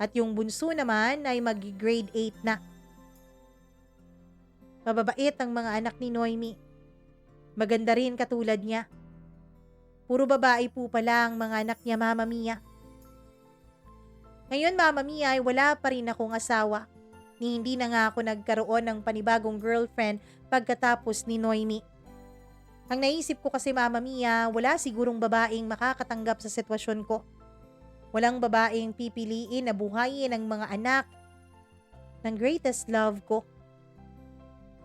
At yung bunso naman ay mag-grade 8 na. Mababait ang mga anak ni Noemi. Maganda rin katulad niya. Puro babae po pala ang mga anak niya, Mama Mia. Ngayon, Mama Mia, ay wala pa rin akong asawa. Hindi na nga ako nagkaroon ng panibagong girlfriend pagkatapos ni Noemi. Ang naisip ko kasi, Mama Mia, wala sigurong babaeng makakatanggap sa sitwasyon ko. Walang babaeng pipiliin na buhayin ang mga anak ng greatest love ko.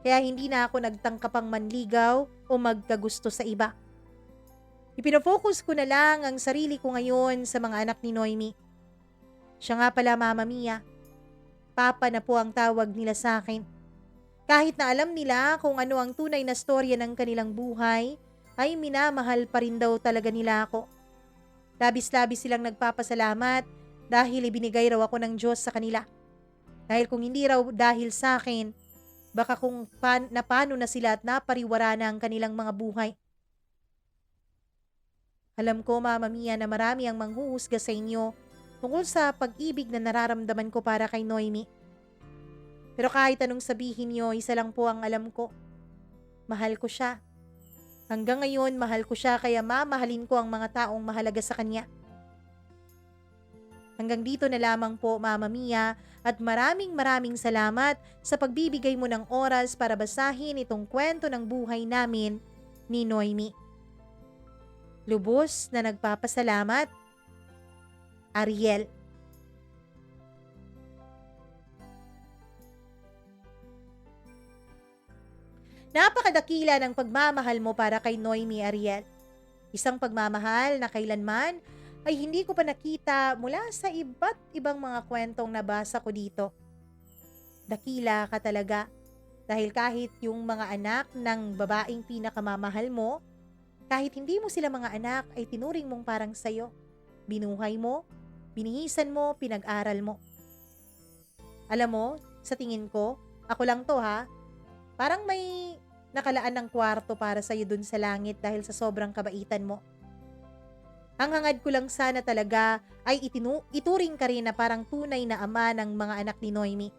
Kaya hindi na ako nagtangkapang manligaw o magkagusto sa iba. Ipinofocus ko na lang ang sarili ko ngayon sa mga anak ni Noemi. Siya nga pala, Mama Mia, Papa na po ang tawag nila sa akin. Kahit na alam nila kung ano ang tunay na storya ng kanilang buhay, ay minamahal pa rin daw talaga nila ako. Labis-labis silang nagpapasalamat dahil ibinigay raw ako ng Diyos sa kanila. Dahil kung hindi raw dahil sa akin, baka kung napano na sila at napariwara na ang kanilang mga buhay. Alam ko, Mama Mia, na marami ang manghuhusga sa inyo tungkol sa pag-ibig na nararamdaman ko para kay Noemi. Pero kahit anong sabihin niyo, isa lang po ang alam ko. Mahal ko siya. Hanggang ngayon, mahal ko siya kaya mamahalin ko ang mga taong mahalaga sa kanya. Hanggang dito na lamang po, Mama Mia, at maraming salamat sa pagbibigay mo ng oras para basahin itong kwento ng buhay namin ni Noemi. Lubos na nagpapasalamat, Ariel. Napakadakila ng pagmamahal mo para kay Noemi, Ariel. Isang pagmamahal na kailanman ay hindi ko pa nakita mula sa iba't ibang mga kwentong nabasa ko dito. Dakila ka talaga dahil kahit yung mga anak ng babaeng pinakamamahal mo, kahit hindi mo sila mga anak ay tinuring mong parang sayo. Binuhay mo, binihisan mo, pinag-aral mo. Alam mo, sa tingin ko, ako lang to ha, parang may nakalaan ng kwarto para sa'yo dun sa langit dahil sa sobrang kabaitan mo. Ang hangad ko lang sana talaga ay ituring ka rin na parang tunay na ama ng mga anak ni Noemi.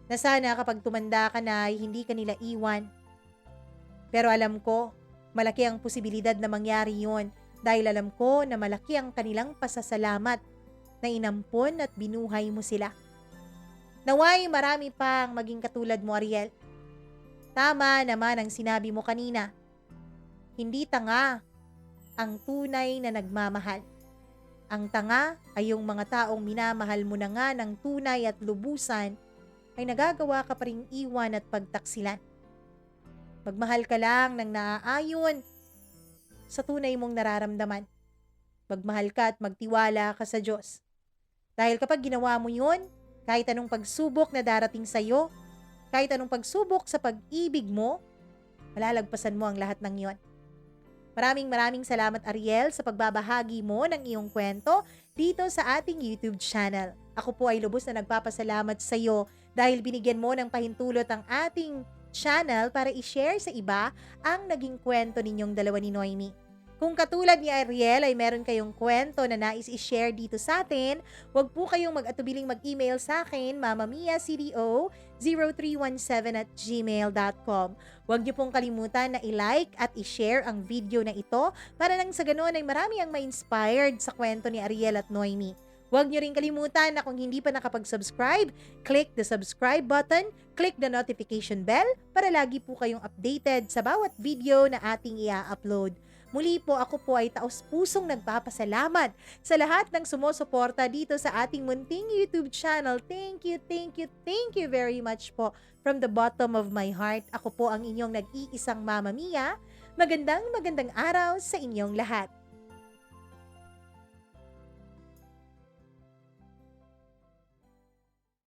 Na sana kapag tumanda ka na ay hindi ka nila iwan. Pero alam ko, malaki ang posibilidad na mangyari yon dahil alam ko na malaki ang kanilang pasasalamat na inampon at binuhay mo sila. Naway marami pang maging katulad mo, Ariel. Tama naman ang sinabi mo kanina. Hindi tanga ang tunay na nagmamahal. Ang tanga ay yung mga taong minamahal mo na nga ng tunay at lubusan ay nagagawa ka pa ring iwan at pagtaksilan. Magmahal ka lang ng naaayon sa tunay mong nararamdaman. Magmahal ka at magtiwala ka sa Diyos. Dahil kapag ginawa mo yun, kahit anong pagsubok na darating sa'yo, kahit anong pagsubok sa pag-ibig mo, malalagpasan mo ang lahat ng iyon. Maraming salamat, Ariel, sa pagbabahagi mo ng iyong kwento dito sa ating YouTube channel. Ako po ay lubos na nagpapasalamat sa iyo dahil binigyan mo ng pahintulot ang ating channel para i-share sa iba ang naging kwento ninyong dalawa ni Noemi. Kung katulad ni Ariel ay meron kayong kwento na nais i-share dito sa atin, huwag po kayong mag-atubiling mag-email sa akin, mamamiacdo0317@gmail.com. Huwag niyo pong kalimutan na i-like at i-share ang video na ito para nang sa ganoon ay marami ang ma-inspired sa kwento ni Ariel at Noemi. Huwag niyo rin kalimutan na kung hindi pa nakapag-subscribe, click the subscribe button, click the notification bell para lagi po kayong updated sa bawat video na ating i-upload. Muli po, ako po ay taos-pusong nagpapasalamat sa lahat ng sumusuporta dito sa ating munting YouTube channel. Thank you very much po from the bottom of my heart. Ako po ang inyong nag-iisang Mama Mia. Magandang araw sa inyong lahat.